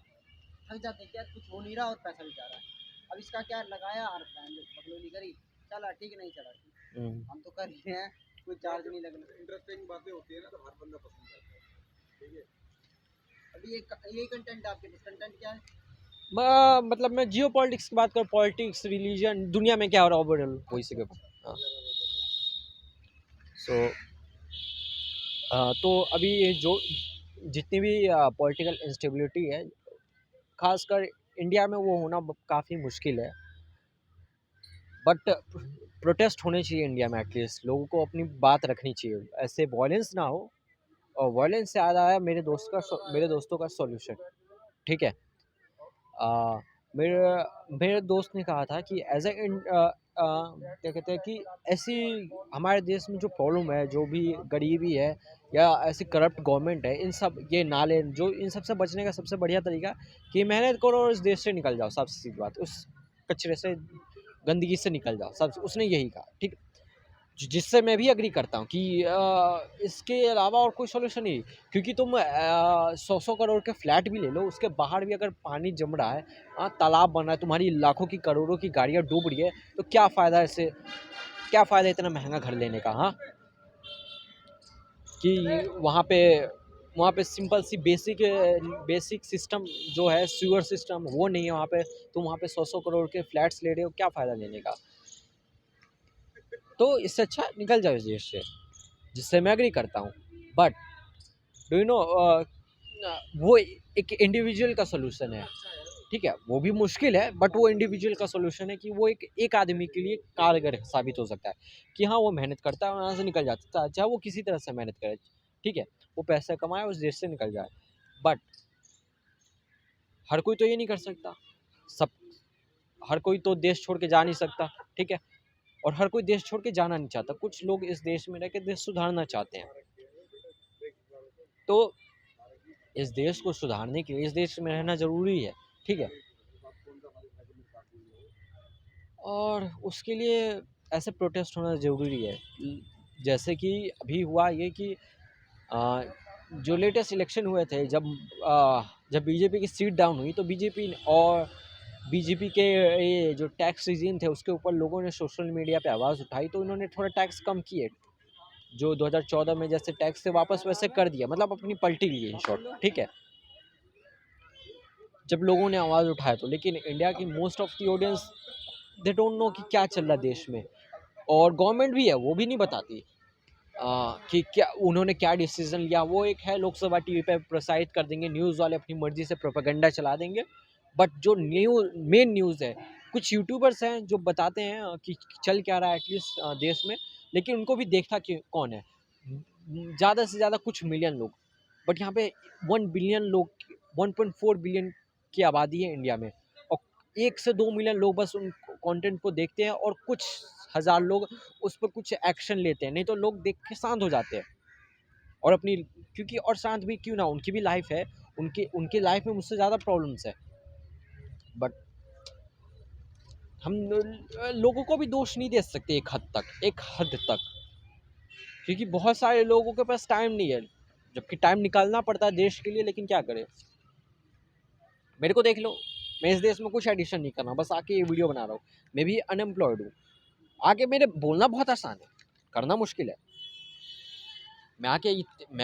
थक जाते हैं, क्या कुछ हो नहीं रहा और पैसा भी जा रहा है। अब इसका क्या लगाया और बकलोली करी, चला ठीक, नहीं चला ठीक। हम तो कर रहे हैं, कोई चार्ज नहीं लगना। इंटरेस्टिंग बातें होती है ना, तो हर बंदा पसंद करता है, ठीक है। अभी यही कंटेंट है आपके पास। कंटेंट क्या है? मतलब मैं जियो पॉलिटिक्स की बात करूँ, पॉलिटिक्स, रिलीजन, दुनिया में क्या हो रहा है ओवरऑल, वही से। हाँ, सो तो अभी ये जो जितनी भी पॉलिटिकल इंस्टेबिलिटी है, खासकर इंडिया में वो होना काफ़ी मुश्किल है, बट प्रोटेस्ट होने चाहिए इंडिया में। एटलीस्ट लोगों को अपनी बात रखनी चाहिए, ऐसे वायलेंस ना हो। और वायलेंस से याद आया मेरे दोस्तों का सॉल्यूशन, ठीक है? अ, मेरे मेरे दोस्त ने कहा था कि क्या कहते हैं कि ऐसी हमारे देश में जो प्रॉब्लम है, जो भी गरीबी है या ऐसी करप्ट गवर्नमेंट है, इन सब ये नाले जो, इन सब से बचने का सबसे बढ़िया तरीका कि मेहनत करो और इस देश से निकल जाओ। सबसे सीधी बात, उस कचरे से, गंदगी से निकल जाओ। सब उसने यही कहा, ठीक। जिससे मैं भी एग्री करता हूँ कि इसके अलावा और कोई सॉल्यूशन नहीं। क्योंकि तुम 100-100 करोड़ के फ्लैट भी ले लो, उसके बाहर भी अगर पानी जम रहा है, तालाब बन रहा है, तुम्हारी लाखों की करोड़ों की गाड़ियाँ डूब रही है, तो क्या फ़ायदा इससे? क्या फ़ायदा इतना महंगा घर लेने का? हाँ, कि वहाँ पे सिंपल सी बेसिक सिस्टम जो है, सीवर सिस्टम, वो नहीं है वहाँ पे। तुम वहाँ पे 100-100 करोड़ के फ्लैट्स ले रहे हो, क्या फ़ायदा लेने का? तो इससे अच्छा निकल जाओ इस देश से, जिससे मैं एग्री करता हूँ। बट डू यू नो, वो एक इंडिविजुअल का सोल्यूशन है, ठीक है? वो भी मुश्किल है, बट वो इंडिविजुअल का सोल्यूशन है कि वो एक आदमी के लिए कारगर साबित हो सकता है कि हाँ, वो मेहनत करता है और वहाँ से निकल जाता है, चाहे वो किसी तरह से मेहनत करे, ठीक है? वो पैसा कमाए, उस देश से निकल जाए। बट हर कोई तो ये नहीं कर सकता। सब हर कोई तो देश छोड़ के जा नहीं सकता, ठीक है? और हर कोई देश छोड़ के जाना नहीं चाहता। कुछ लोग इस देश में रह के देश सुधारना चाहते हैं। तो इस देश को सुधारने के लिए इस देश में रहना ज़रूरी है, ठीक है। और उसके लिए ऐसे प्रोटेस्ट होना ज़रूरी है। जैसे कि अभी हुआ ये कि जो लेटेस्ट इलेक्शन हुए थे, जब बीजेपी की सीट डाउन हुई तो बीजेपी के ये जो टैक्स रिजीम थे उसके ऊपर लोगों ने सोशल मीडिया पे आवाज़ उठाई, तो इन्होंने थोड़ा टैक्स कम किए। जो 2014 में जैसे टैक्स थे वापस वैसे कर दिया, मतलब अपनी पलटी ली इन शॉर्ट, ठीक है। जब लोगों ने आवाज़ उठाया तो, लेकिन इंडिया की most of the audience they don't know कि क्या चल रहा है देश में, और गवर्नमेंट भी है वो भी नहीं बताती कि क्या उन्होंने क्या डिसीजन लिया। वो एक है लोकसभा टीवी पे प्रसारित कर देंगे, न्यूज़ वाले अपनी मर्जी से प्रोपेगेंडा चला देंगे, बट जो मेन न्यूज़ है, कुछ यूट्यूबर्स हैं जो बताते हैं कि चल क्या रहा है एटलीस्ट देश में, लेकिन उनको भी देखता कि कौन है, ज़्यादा से ज़्यादा कुछ मिलियन लोग, बट यहाँ पे 1 बिलियन लोग, 1.4 बिलियन की आबादी है इंडिया में, और 1 से 2 मिलियन लोग बस उन कंटेंट को देखते हैं, और कुछ हज़ार लोग उस पर कुछ एक्शन लेते हैं, नहीं तो लोग देख के शांत हो जाते हैं। और अपनी, क्योंकि और शांत भी क्यों ना, उनकी भी लाइफ है, उनकी लाइफ में मुझसे ज़्यादा प्रॉब्लम्स है, बट हम लोगों को भी दोष नहीं दे सकते एक हद तक, क्योंकि बहुत सारे लोगों के पास टाइम नहीं है, जबकि टाइम निकालना पड़ता है देश के लिए, लेकिन क्या करें। मेरे को देख लो, मैं इस देश में कुछ एडिशन नहीं कर रहा हूँ, बस आके ये वीडियो बना रहा हूँ, मैं भी अनएम्प्लॉयड हूँ। आके मेरे बोलना बहुत आसान है, करना मुश्किल है। मैं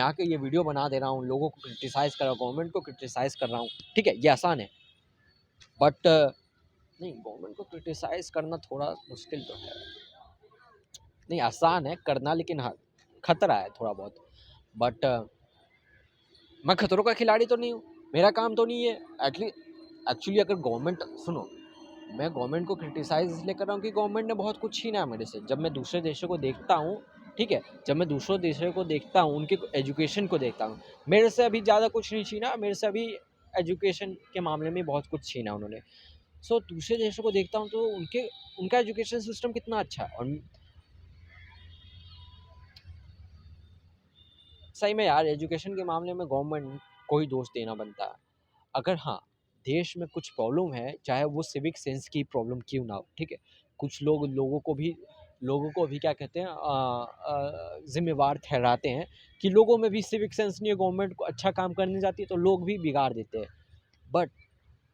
आके ये वीडियो बना दे रहा हूँ, लोगों को क्रिटिसाइज़ कर रहा हूँ, गवर्नमेंट को क्रिटिसाइज़ कर रहा हूँ, ठीक है, ये आसान है। बट नहीं, गवर्नमेंट को क्रिटिसाइज़ करना थोड़ा मुश्किल तो है। नहीं, आसान है करना, लेकिन हाँ, खतरा है थोड़ा बहुत। बट मैं खतरों का खिलाड़ी तो नहीं हूँ, मेरा काम तो नहीं है। एक्चुअली अगर गवर्नमेंट, सुनो, मैं गवर्नमेंट को क्रिटिसाइज़ इसलिए कर रहा हूँ कि गवर्नमेंट ने बहुत कुछ छीना है मेरे से। जब मैं दूसरे देशों को देखता हूँ, ठीक है, जब मैं दूसरों देशों को देखता हूँ, उनके एजुकेशन को देखता हूँ, मेरे से अभी ज़्यादा कुछ नहीं छीना, मेरे से अभी एजुकेशन के मामले में बहुत कुछ छीना उन्होंने। सो दूसरे देशों को देखता हूँ तो उनका एजुकेशन सिस्टम कितना अच्छा है, और सही में यार एजुकेशन के मामले में गवर्नमेंट को ही दोष देना बनता है। अगर हाँ, देश में कुछ प्रॉब्लम है, चाहे वो सिविक सेंस की प्रॉब्लम क्यों ना हो, ठीक है, कुछ लोगों को भी क्या कहते हैं, जिम्मेवार ठहराते हैं कि लोगों में भी सिविक सेंस नहीं है, गवर्नमेंट को अच्छा काम करने जाती है तो लोग भी बिगाड़ देते हैं। बट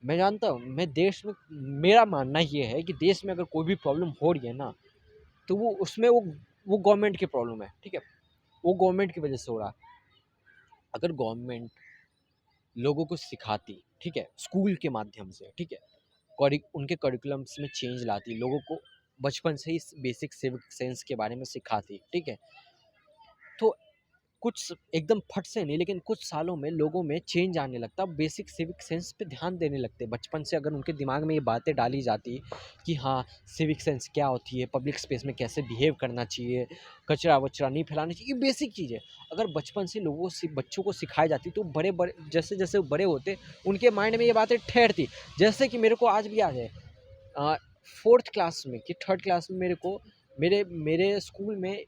मैं जानता हूँ, मेरा मानना ये है कि देश में अगर कोई भी प्रॉब्लम हो रही है ना, तो वो गवर्नमेंट की प्रॉब्लम है, ठीक है, वो गवर्नमेंट की वजह से हो रहा है। अगर गवर्नमेंट लोगों को सिखाती, ठीक है, स्कूल के माध्यम से, ठीक है, उनके करिकुलम्स में चेंज लाती, लोगों को बचपन से ही बेसिक सिविक सेंस के बारे में सिखाती, ठीक है, तो कुछ एकदम फट से नहीं, लेकिन कुछ सालों में लोगों में चेंज आने लगता, बेसिक सिविक सेंस पे ध्यान देने लगते बचपन से। अगर उनके दिमाग में ये बातें डाली जाती कि हाँ, सिविक सेंस क्या होती है, पब्लिक स्पेस में कैसे बिहेव करना चाहिए, कचरा वचरा नहीं फैलाना चाहिए, ये बेसिक चीज़ है। अगर बचपन से बच्चों को सिखाई जाती तो बड़े बड़े जैसे जैसे वो बड़े होते, उनके माइंड में ये बातें ठहरती। जैसे कि मेरे को आज भी याद है, 4th क्लास में कि 3rd क्लास में मेरे को मेरे स्कूल में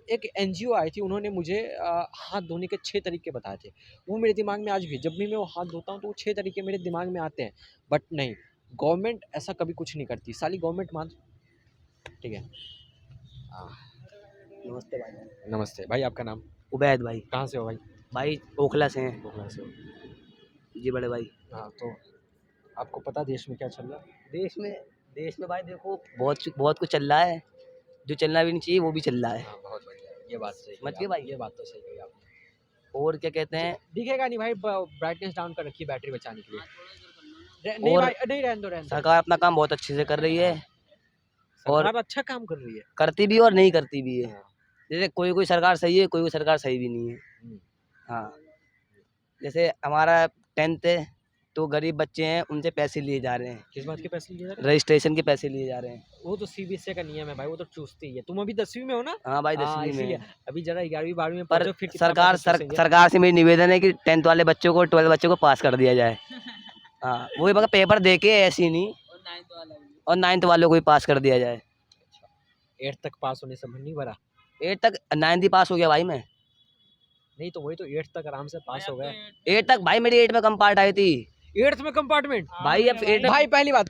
एक एनजीओ आई थी, उन्होंने मुझे हाथ धोने के 6 तरीके बताए थे। वो मेरे दिमाग में आज भी है, जब भी मैं वो हाथ धोता हूँ तो वो 6 तरीके मेरे दिमाग में आते हैं। बट नहीं, गवर्नमेंट ऐसा कभी कुछ नहीं करती, साली गवर्नमेंट मान, ठीक है। नमस्ते भाई। नमस्ते भाई, आपका नाम? उबैद भाई। कहाँ से हो भाई? भाई ओखला से हैं। ओखला से हो। जी बड़े भाई। हाँ, तो आपको पता देश में क्या चल रहा है? देश में भाई देखो बहुत कुछ चल रहा है, जो चलना भी नहीं चाहिए वो भी चल रहा है। हाँ, बहुत बढ़िया, ये बात सही समझ कही गए आपने, भाई? ये बात तो सही कही आपने। और क्या कहते हैं, दिखेगा नहीं भाई, ब्राइटनेस डाउन कर रखी है बैटरी बचाने के लिए। नहीं और भाई, नहीं, रहने दो। सरकार अपना काम बहुत अच्छे से कर रही है, और सरकार अच्छा काम कर रही है। करती भी और नहीं करती भी है। हाँ। जैसे कोई सरकार सही है, कोई सरकार सही भी नहीं है। हम्म। हाँ, जैसे हमारा 10th है तो गरीब बच्चे हैं, उनसे पैसे लिए जा रहे हैं, किस बात के पैसे लिए जा रहे हैं? रजिस्ट्रेशन के पैसे लिए जा रहे हैं। वो तो सीबीएसई का नियम है भाई, वो तो चूसती ही है। तुम अभी 10वीं में हो ना? हाँ भाई, हाँ, 10वीं में इसीलिए है। अभी जरा 11वीं 12वीं में पर पढ़ो, फिर कितना पैसा चूसेंगे। सरकार से मेरी निवेदन है कि 10th वाले बच्चों को 12 बच्चों को पास कर दिया जाए। हाँ, वही मगर पेपर दे के ऐसे ही नहीं, और 9th वालों को भी पास कर दिया जाए। 8th तक पास होने से मन नहीं भरा? 8 तक 9th ही पास हो गया भाई मैं। नहीं तो वही तो 8th तक आराम से पास हो गए। 8 तक भाई मेरी 8 में कंपार्ट आई थी 8th में कंपार्टमेंट भाई। अब 8 भाई पहली बात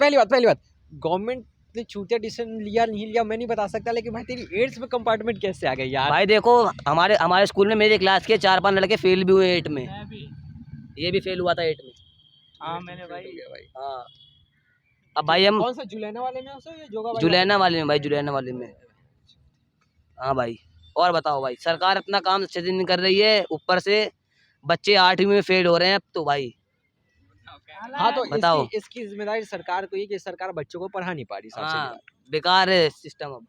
गवर्नमेंट ने छूटिया डिसीजन लिया नहीं लिया मैं नहीं बता सकता, लेकिन भाई तेरी 8th में कंपार्टमेंट कैसे आ गई यार? भाई देखो हमारे स्कूल में मेरे क्लास के 4-5 लड़के फेल भी हुए 8 में। मैं भी। ये भी फेल हुआ था 8 में। हाँ मैंने भाई। हाँ अब भाई हम कौन सा जुलैना वाले में हो या जोगा भाई? जुलैना वाले में भाई, जुलैना वाले में। हाँ भाई और बताओ भाई, सरकार अपना काम अच्छे से नहीं कर रही है, ऊपर से बच्चे 8वीं में फेल हो रहे हैं अब तो भाई। हाँ तो बताओ। इसकी जिम्मेदारी सरकार को ही कि सरकार बच्चों को पढ़ा नहीं पा रही। सबसे हाँ बेकार है सिस्टम। अब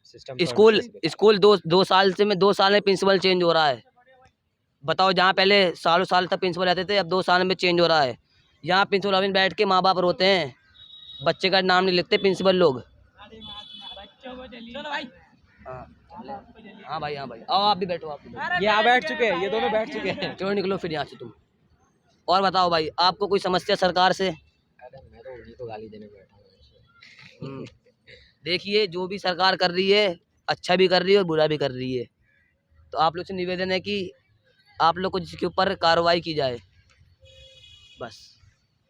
सिस्टम स्कूल 2 साल से 2 साल में प्रिंसिपल चेंज हो रहा है। बताओ, जहाँ पहले सालों साल तक प्रिंसिपल रहते थे, अब 2 साल में चेंज हो रहा है। यहाँ प्रिंसिपल ऑफिस बैठ के माँ बाप रोते हैं, बच्चे का नाम नहीं लिखते प्रिंसिपल लोग। चलो भाई। हाँ हाँ भाई, हाँ भाई आओ आप भी बैठो, आप भी बैठो। ये यहाँ बैठ चुके हैं, ये दोनों बैठ चुके हैं। चलो निकलो फिर यहाँ से तुम। और बताओ भाई, आपको कोई समस्या सरकार से? अरे मैं तो उन्हीं को गाली देने बैठा हूँ। देखिए जो भी सरकार कर रही है अच्छा भी कर रही है और बुरा भी कर रही है, तो आप लोग से निवेदन है कि आप लोग को जिसके ऊपर कार्रवाई की जाए, बस।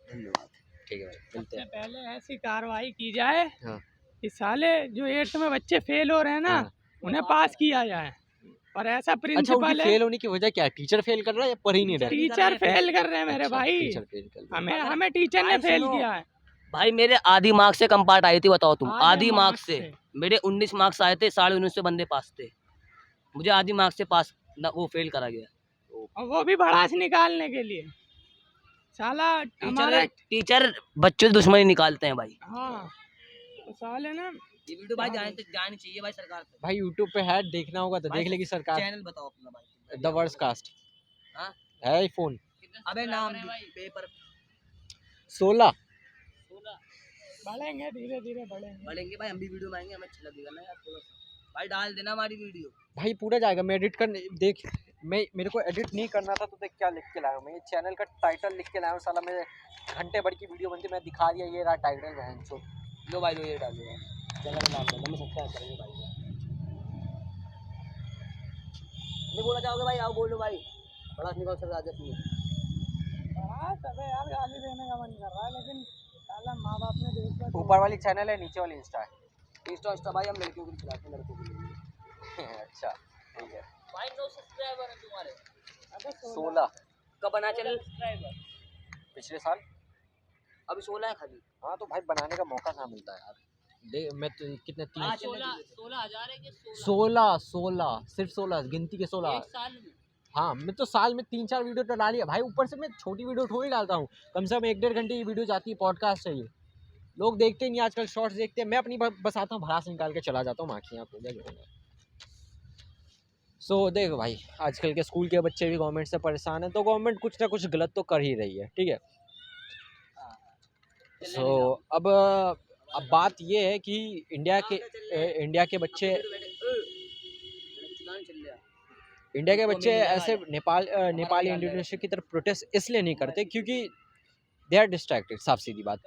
धन्यवाद। ठीक है भाई, मिलते हैं। पहले ऐसी कार्रवाई की जाए हाँ। कि साले जो 8th में बच्चे फेल हो रहे हैं ना, हाँ। उन्हें पास किया जाए। और ऐसा अच्छा, प्रिंसिपल उनकी है, फेल होने की वजह क्या है? टीचर फेल कर रहा है या पढ़ ही नहीं रहा? टीचर फेल कर रहे हैं मेरे अच्छा, भाई। टीचर फेल कर रहा है। हमें टीचर ने फेल सुनो। किया है। भाई मेरे आधी मार्क्स से कंपार्ट आई थी, बताओ तुम। आधे आधी मार्क्स मार्क्स से से। मेरे 19 मार्क्स आए थे, 19.5 बंदे पास थे, मुझे आधी मार्क्स से पास वो फेल करा गया। और वो भी भड़ास निकालने के लिए। साला हमारा टीचर बच्चों से दुश्मनी निकालते हैं भाई। हाँ तो साले ना ये वीडियो भाई जानी चाहिए भाई सरकार तक। भाई यूट्यूब पे है, देखना होगा तो भाई, देख लेगी सरकार। चैनल बताओ अपना भाई। द वर्ड्स कास्ट हाँ? है फोन। अबे नाम पेपर 16 बढ़ेंगे, धीरे धीरे बढ़ेंगे। बढ़ेंगे भाई, हम भी वीडियो बनाएंगे, हमें अच्छा लगेगा ना यार थोड़ा सा। भाई डाल देना हमारी वीडियो। भाई पूरा जाएगा। मैं एडिट कर देख, मेरे को एडिट नहीं करना था तो देख क्या लिख के लाया हूँ मैं। ये चैनल का टाइटल लिख के लाया हूँ। साला मेरे घंटे भर की वीडियो बनती, मैं दिखा दिया ये रहा टाइटल। बहन चो लो भाई, लो ये डाल दो चैनल का नाम, मैं सब्सक्राइब करेंगे भाई। नहीं बोलना चाहोगे भाई? आओ बोलो भाई। बड़ा निकल सर आज अपनी। भड़ास अबे यार, गाली देने का मन कर रहा है, लेकिन साला माँ बाप ने देख लिया तो- ऊपर वाली चैनल है, नीचे वाली इंस्टा है। इंस्टा भाई हम लड़कियों को खिलाते हैं, लड़कों को नहीं। अच्छा ठीक है। भाई 9 सब्सक्राइबर है तुम्हारे। अबे 16 कब बना चैनल? पिछले साल। अभी 16 है खाली। हाँ तो भाई बनाने का मौका कहाँ मिलता है यार? देख मैं तो कितने 16,000 है कि 16 सिर्फ 16 गिनती के 16 साल में। हाँ मैं तो साल में 3-4 वीडियो तो डाली है भाई। ऊपर से मैं छोटी वीडियो थोड़ी डालता हूँ, कम से कम 1-1.5 घंटे की वीडियो जाती है। पॉडकास्ट चाहिए, लोग देखते ही नहीं आजकल, शॉर्ट्स देखते हैं। मैं अपनी बस आता हूँ, भड़ास निकाल के चला जाता हूँ, माखियाँ को जो है। सो देख भाई, आजकल के स्कूल के बच्चे भी गवर्नमेंट से परेशान हैं, तो गवर्नमेंट कुछ ना कुछ गलत तो कर ही रही है, ठीक है। सो अब बात ये है कि इंडिया के बच्चे ऐसे नेपाल या इंडोनेशिया की तरफ प्रोटेस्ट इसलिए नहीं करते क्योंकि दे आर डिस्ट्रैक्टेड। साफ सीधी बात,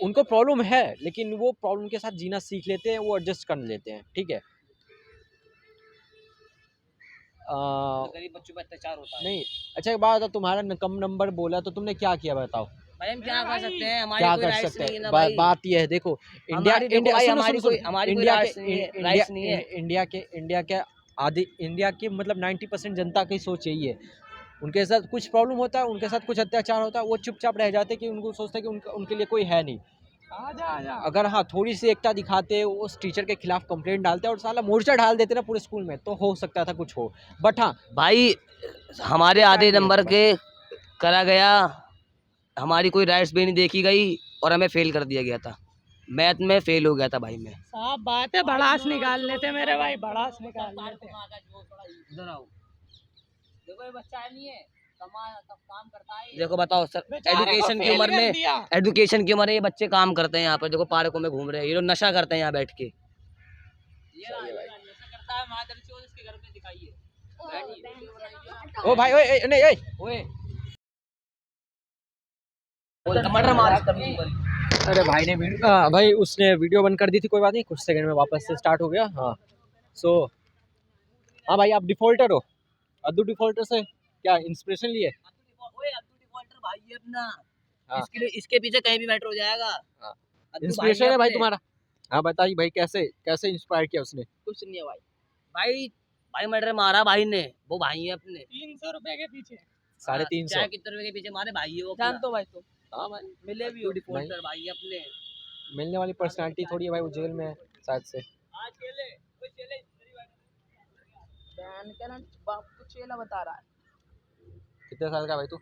उनको प्रॉब्लम है लेकिन वो प्रॉब्लम के साथ जीना सीख लेते हैं, वो एडजस्ट कर लेते हैं, ठीक है। गरीब बच्चों पर अत्याचार होता है। नहीं अच्छा एक बात, तुम्हारा कम नंबर बोला तो तुमने क्या किया बताओ? भाई हम क्या कर सकते हैं? हमारी क्या कोई कर राइट्स सकते नहीं है हैं? ना भाई। बात ये है, देखो इंडिया हमारी देखो भाई, हमारी कोई राइट्स नहीं है, राइट्स नहीं है। इंडिया के मतलब 90% जनता की सोच यही है। उनके साथ कुछ प्रॉब्लम होता है, उनके साथ कुछ अत्याचार होता है, वो चुपचाप रह जाते हैं कि उनको सोचते हैं कि उनके लिए कोई है नहीं। आजा अगर हाँ थोड़ी सी एकता दिखाते, उस टीचर के खिलाफ कंप्लेंट डालते और साला मोर्चा ढाल देते ना पूरे स्कूल में, तो हो सकता था कुछ हो। बट हाँ भाई हमारे आधे नंबर के करा गया, हमारी कोई राइट्स भी नहीं देखी गई और हमें फेल कर दिया गया था। मैथ में फेल हो गया था भाई मैं। साफ बात है, भड़ास निकाल लेते मेरे भाई, भड़ास निकाल लेते। इधर आओ। देखो ये बच्चा नहीं है, काम करता है। देखो बताओ सर, बेचारे को एजुकेशन की फेल उम्र कर में दिया। एजुकेशन की उम्र में ये बच्चे काम करते हैं यहाँ पर। देखो पार्कों में घूम रहे हैं ये लोग, नशा करते हैं यहाँ बैठ के। नशा करता है, मादरचोद इसके घर पे दिखाइए। ओ भाई ओए नहीं ओए टमाटर मार। अरे भाई ने भाई उसने वीडियो बंद कर दी थी, कोई बात नहीं, कुछ सेकंड में वापस से स्टार्ट हो गया। हाँ सो हाँ भाई आप डिफॉल्टर हो, अद्दू डिफॉल्टर से क्या इंस्पिरेशन लिए? अद्दू डिफॉल्टर भाई है अपना, हाँ। इसके लिए इसके पीछे कहीं भी मेट्रो हो जाएगा। हाँ। अद्दू इंस्पिरेशन है भाई अपने। तुम्हारा? हाँ बताइए भाई, कैसे कैसे इंस्पायर किया उसने? कुछ नहीं है भाई। भाई भाई मर्डर मारा भाई ने, वो भाई है अपने। 300 रुपए के पीछे 350। चाहे कितने रुपए के पीछे मारे भाई है वो जान तो भाई तुम हाँ भाई, मिले भी हो डिफॉल्टर भाई है अपने। मिलने वाली पर्सनालिटी थोड़ी है भाई, वो जेल में है शायद से। बहन का ना बाप को चेला बता रहा है कितने साल का भाई तू?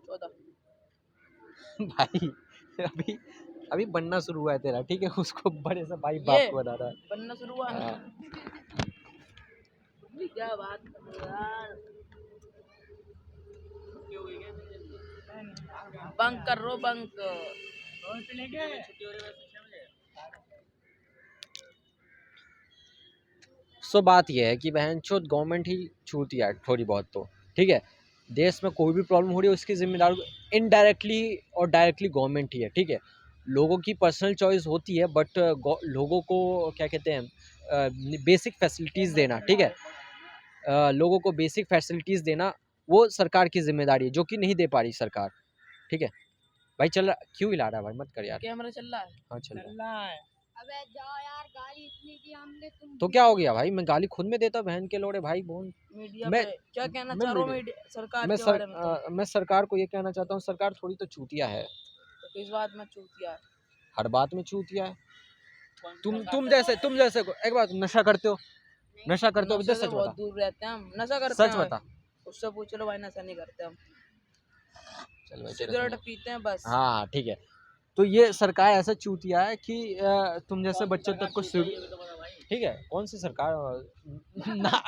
14 भाई अभी अभी बनना शुरू हुआ है तेरा, ठीक है? उसको बड़े से भाई बाप ये को बता रहा है। बनना शुरू हुआ हाँ। क्या बात कर रहे हो यार बंक कर रो बंक सो बात यह है कि बहनचोद गवर्नमेंट ही छूती है थोड़ी बहुत तो, ठीक है? देश में कोई भी प्रॉब्लम हो रही है उसकी जिम्मेदार इनडायरेक्टली और डायरेक्टली गवर्नमेंट ही है, ठीक है? लोगों की पर्सनल चॉइस होती है, बट लोगों को क्या कहते हैं, बेसिक फैसिलिटीज़ देना, ठीक है? लोगों को बेसिक फैसिलिटीज़ देना वो सरकार की जिम्मेदारी है, जो कि नहीं दे पा रही सरकार, ठीक है? भाई चल रहा, क्यों हिला रहा है भाई? मत कर यार। कैमरा चल रहा है हाँ चल रहा है। अबे जाओ यार गाली इतनी की हमने तुम तो क्या हो गया भाई? मैं गाली खुद में देता बहन के लोड़े भाई बोन। मीडिया मैं पे क्या कहना मैं चाह रहे हो मीडिया मीडिया सरकार मैं के सर बारे में तो मैं सरकार को ये कहना चाहता हूँ, सरकार थोड़ी तो चूतिया है, किस बात में चूतिया है हर बात में चूतिया है। तुम जैसे को एक बात, नशा करते हो? नशा करते हो? नशे से सच बहुत बता, दूर रहते हैं हम नशा करते सच हैं बता। उससे पूछ लो भाई नशा नहीं करते हम चल भाई तेरे सिगरेट से पीते हैं बस हाँ ठीक है। तो ये सरकार ऐसा चूतिया है कि तुम जैसे बच्चों तक को ठीक है? कौन सी सरकार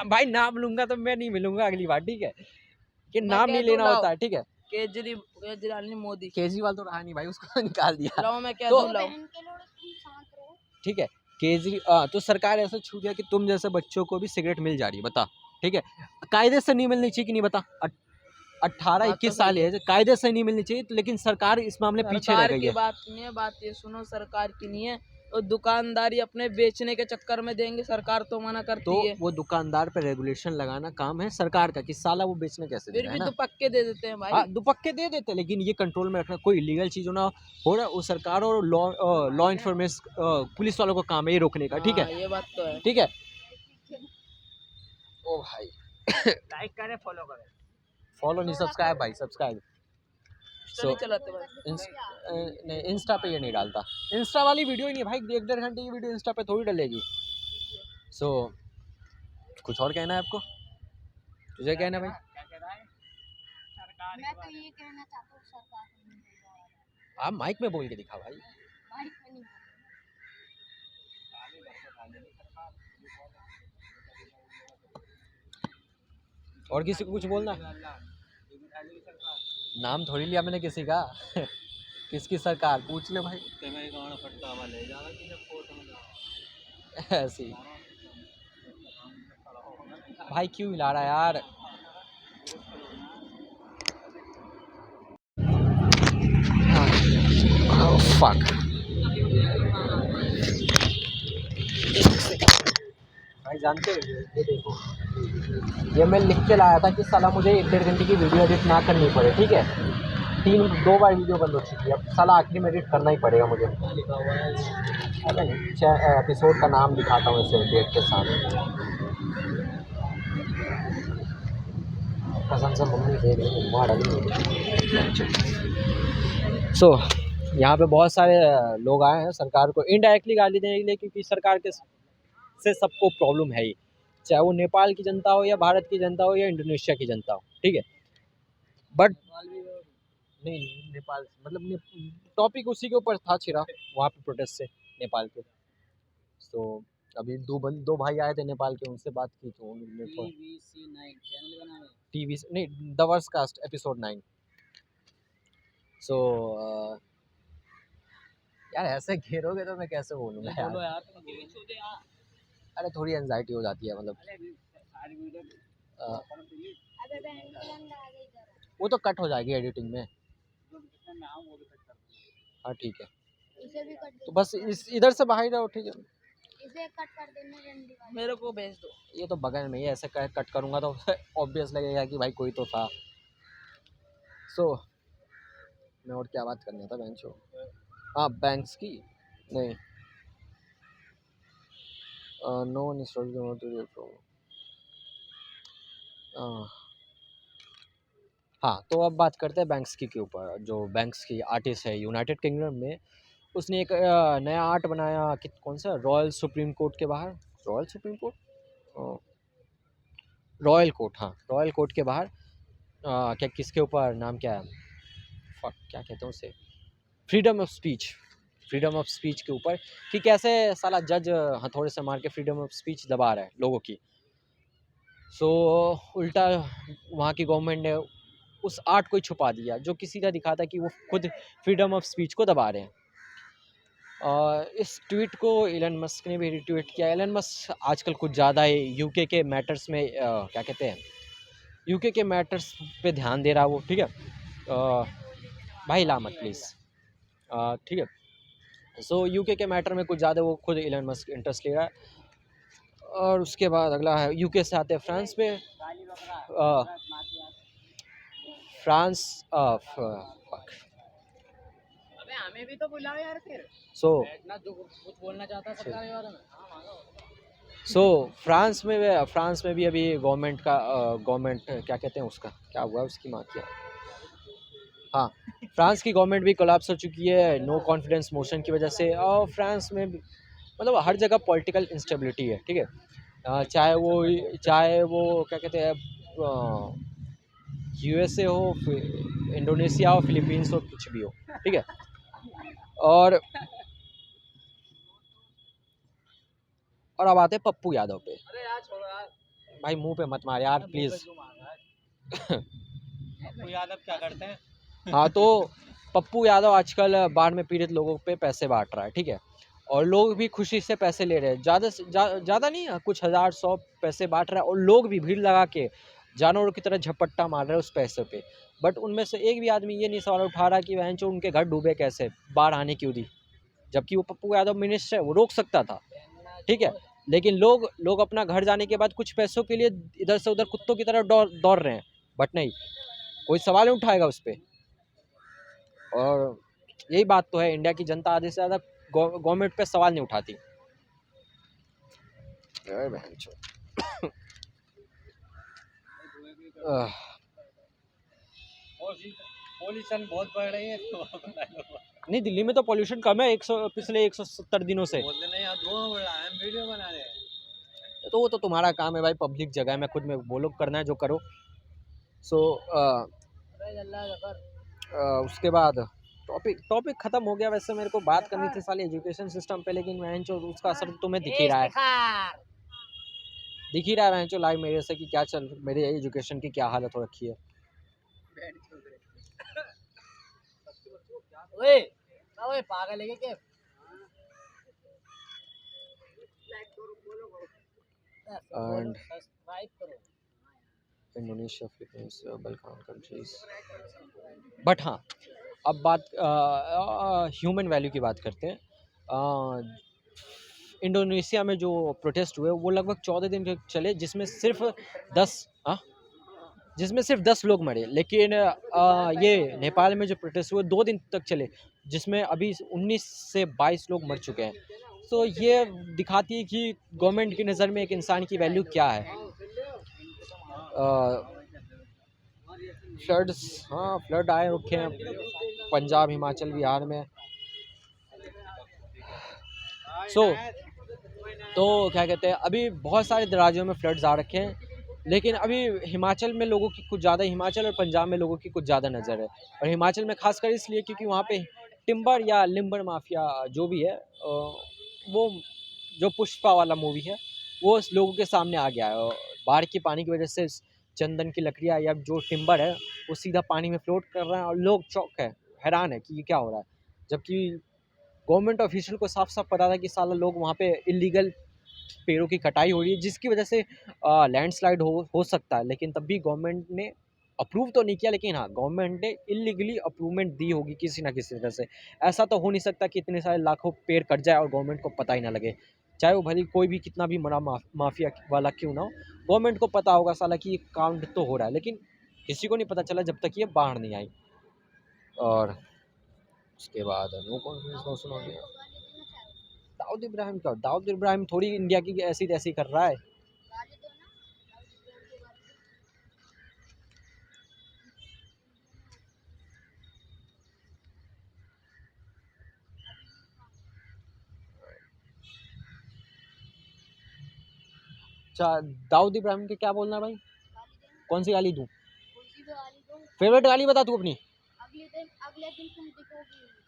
भाई नाम लूंगा तो मैं नहीं मिलूंगा अगली बार, ठीक है? कि मैं नाम कह नहीं दूं लेना लाओ होता है, ठीक है? केजरीवाल नहीं मोदी केजरीवाल तो रहा नहीं भाई, उसको निकाल दिया। लाओ मैं कह तो दूं लाओ ठीक है, तो सरकार ऐसा छू दिया कि तुम जैसे बच्चों को भी सिगरेट मिल जा रही है, बता, ठीक है? कायदे से नहीं मिलनी चाहिए कि नहीं बता? 18-21 बात तो साल सही है, कायदे से नहीं मिलनी चाहिए, लेकिन सरकार इस मामले पीछे रह सरकार गई की है। बात नहीं है बात ये सुनो सरकार की नहीं है और दुकानदारी अपने बेचने के चक्कर में देंगे सरकार तो मना तो करती है वो दुकानदार पे रेगुलेशन लगाना काम है सरकार का कि साला वो बेचने कैसे दे फिर रहा भी है ना? तो पक्के दे देते हैं भाई हाँ दुपक्के दे देते, लेकिन ये कंट्रोल में रखना, कोई इलीगल चीज हो ना हो रहा है, वो सरकार और लॉ इन्फॉर्मेशन पुलिस वालों का काम है ये रोकने का, ठीक हाँ, है? ये बात तो है ठीक है। ओ भाई लाइक करें फॉलो करें फॉलो नहीं, सब्सक्राइब भाई, सब्सक्राइब। तो नहीं चलाते भाई नहीं इंस्टा पे ये नहीं डालता, इंस्टा वाली वीडियो ही नहीं भाई, 1-1.5 घंटे की वीडियो इंस्टा पे थोड़ी डलेगी। सो कुछ और कहना है आपको? तुझे कहना है भाई? मैं तो ये कहना चाहता हूँ सरकार को नहीं बोल आप माइक में बोल के दिखा भाई। बाइक में नहीं बोल और किसी को कुछ बोलना? नाम थोड़ी लिया मैंने किसी का किसकी सरकार पूछ ले भाई। ऐसी भाई क्यों हिला रहा है यार? फक भाई, जानते हो ये देखो, ये मैं लिख के लाया था कि साला मुझे 1-1.5 घंटे की वीडियो एडिट ना करनी पड़े, ठीक है? 2 बार वीडियो बंद हो चुकी है, अब साला आखिरी में एडिट करना ही पड़ेगा मुझे। अरे नहीं, एपिसोड का नाम दिखाता हूँ इसे डेट के साथ। कसम से मम्मी देख रही है, मार डाली। सो यहाँ पे बहुत सारे लोग आए हैं सरकार को इनडायरेक्टली गाली देने के लिए, क्योंकि सरकार के से सबको प्रॉब्लम है ही, चाहे वो नेपाल की जनता हो या भारत की जनता हो या इंडोनेशिया की जनता हो, ठीक है? बट नहीं नेपाल मतलब टॉपिक उसी के ऊपर था, छिड़ा वहाँ पे प्रोटेस्ट से नेपाल के। तो अभी दो भाई आए थे नेपाल के, उनसे बात की तो टीवी नहीं द वर्स कास्ट एपिसोड 9। सो यार ऐसे घेरोगे तो मैं कैसे बोलूँगा यार? अरे थोड़ी एंजाइटी हो जाती है, मतलब अबे बहन के अंदर आ गई जरा वो तो कट हो जाएगी एडिटिंग में। हाँ ठीक है, इसे भी कर तो बस इधर से बाहर रहो, ठीक है? इसे कट कर देना रंडी वाले मेरे को भेज दो। ये तो बगल में ही है, ऐसे कट करूँगा तो ऑब्वियस लगेगा कि भाई कोई तो था। सो मैं और क्या बात करना था बेंचो, हाँ बैंक्स की नहीं, नो हाँ, तो अब बात करते हैं बैंक्स की के ऊपर। जो बैंक्स की आर्टिस्ट है यूनाइटेड किंगडम में, उसने एक नया आर्ट बनाया कि कौन सा रॉयल सुप्रीम कोर्ट के बाहर, royal supreme court, royal court, हाँ रॉयल कोर्ट के बाहर, क्या किसके ऊपर, नाम क्या है, फक क्या कहते हैं उसे, freedom of speech, freedom of speech के ऊपर, कि कैसे साला जज हथौड़े से मार के फ्रीडम ऑफ स्पीच दबा रहा है लोगों की। सो उल्टा वहाँ की गवर्नमेंट ने उस आर्ट को ही छुपा दिया जो कि सीधा दिखाता है कि वो खुद फ्रीडम ऑफ स्पीच को दबा रहे हैं। इस ट्वीट को एलन मस्क ने भी रिट्वीट किया। एलन मस्क आजकल कुछ ज़्यादा ही यूके के मैटर्स में क्या कहते हैं, यूके के मैटर्स पे ध्यान दे रहा है वो, ठीक है। भाई ला मत प्लीज़, ठीक है। सो यूके के मैटर में कुछ ज़्यादा वो खुद एलन मस्क इंटरेस्ट ले रहा है। और उसके बाद अगला है यूके से आते हैं फ्रांस पे। फ्रांस अबे हमें भी तो बुलाओ यार फिर, सो बैठना जो कुछ बोलना चाहता है सरकार के बारे में। हाँ मांगो। सो फ्रांस में भी अभी गवर्नमेंट क्या कहते हैं उसका, क्या हुआ उसकी माँ की, हाँ फ्रांस की गवर्नमेंट भी कोलैप्स हो चुकी है नो कॉन्फिडेंस मोशन की वजह से। और फ्रांस में मतलब हर जगह पॉलिटिकल इंस्टेबिलिटी है, ठीक है। चाहे वो क्या कहते हैं, यूएसए हो, इंडोनेशिया हो, फिलीपींस हो, कुछ भी हो, ठीक है। और अब आते हैं पप्पू यादव पे। अरे यार छोड़ो यार, भाई मुंह पे मत मार यार प्लीज़। पप्पू यादव क्या करते हैं? हाँ तो पप्पू यादव आजकल बाढ़ में पीड़ित लोगों पे पैसे बांट रहा है, ठीक है। और लोग भी खुशी से पैसे ले रहे हैं, ज़्यादा नहीं, कुछ हज़ार 100 पैसे बांट रहा है। और लोग भी भीड़ लगा के जानवरों की तरह झपट्टा मार रहे हैं उस पैसे पे। बट उनमें से एक भी आदमी ये नहीं सवाल उठा रहा कि वह उनके घर डूबे कैसे, बाढ़ आने क्यों दी, जबकि वो पप्पू यादव मिनिस्टर है, वो रोक सकता था, ठीक है। लेकिन लोग अपना घर जाने के बाद कुछ पैसों के लिए इधर से उधर कुत्तों की तरह दौड़ रहे हैं, बट नहीं, कोई सवाल नहीं उठाएगा उस पर। और यही बात तो है, इंडिया की जनता आधे से ज़्यादा गवर्नमेंट पे सवाल नहीं उठाती। पॉल्यूशन बहुत बढ़ रही है तो नहीं, दिल्ली में तो पॉल्यूशन कम है पिछले 170 दिनों से। बोलते नहीं यार, धुआं उड़ रहा है, हम वीडियो बना रहे हैं। तो वो तो तुम्हारा काम है भाई, पब्लिक जगह में खुद में बोलो, करना है जो करो। सो उसके बाद टॉपिक ख़त्म हो गया। वैसे मेरे को बात करनी थी साली एजुकेशन सिस्टम पे, लेकिन मैं उसका असर तो तुम्हें दिख ही रहा है, लाइव मेरे से कि क्या चल, मेरे एजुकेशन की क्या हालत हो रखी है। ओए पागल है क्या? एंड सब्सक्राइब करो। Indonesia, Philippines, Balkan countries. But हाँ, अब बात ह्यूमन वैल्यू की बात करते हैं। इंडोनेशिया में जो प्रोटेस्ट हुए वो लगभग 14 दिन तक चले, जिसमें सिर्फ 10 लोग मरे। लेकिन ये नेपाल में जो प्रोटेस्ट हुए 2 दिन तक चले, जिसमें अभी 19 से 22 लोग मर चुके हैं। तो ये दिखाती है कि गवर्नमेंट की नज़र में एक इंसान की वैल्यू क्या है। फ्लड आए रखे हैं पंजाब, हिमाचल, बिहार में। तो क्या कहते हैं, अभी बहुत सारे राज्यों में फ्लड्स आ रखे हैं, लेकिन अभी हिमाचल में लोगों की कुछ ज़्यादा, हिमाचल और पंजाब में लोगों की कुछ ज़्यादा नज़र है। और हिमाचल में खासकर इसलिए क्योंकि वहाँ पे टिम्बर या लिम्बर माफिया जो भी है, वो जो पुष्पा वाला मूवी है वो लोगों के सामने आ गया है। बाढ़ के पानी की वजह से चंदन की लकड़ियाँ या जो टिम्बर है वो सीधा पानी में फ्लोट कर रहा है, और लोग चौक है, हैरान है कि ये क्या हो रहा है। जबकि गवर्नमेंट ऑफिशियल को साफ साफ पता था कि साला लोग वहाँ पे इलीगल पेड़ों की कटाई हो रही है, जिसकी वजह से लैंडस्लाइड हो सकता है। लेकिन तब भी गवर्नमेंट ने अप्रूव तो नहीं किया, लेकिन हाँ गवर्नमेंट ने इलीगली अप्रूवमेंट दी होगी किसी ना किसी तरह से। ऐसा तो हो नहीं सकता कि इतने सारे लाखों पेड़ कट जाए और गवर्नमेंट को पता ही ना लगे। चाहे वो भले कोई भी कितना भी बड़ा माफिया वाला क्यों ना हो, गवर्नमेंट को पता होगा साला कि ये कांड तो हो रहा है, लेकिन किसी को नहीं पता चला जब तक ये बाहर नहीं आई। और उसके बाद नो कॉन्फिडेंस मोशन हो गया। दाऊद इब्राहिम का, दाऊद इब्राहिम थोड़ी इंडिया की ऐसी तैसी कर रहा है। अच्छा, दाऊद इब्राहिम के क्या बोलना है भाई? कौन सी गाली दूं? फेवरेट गाली बता तू अपनी।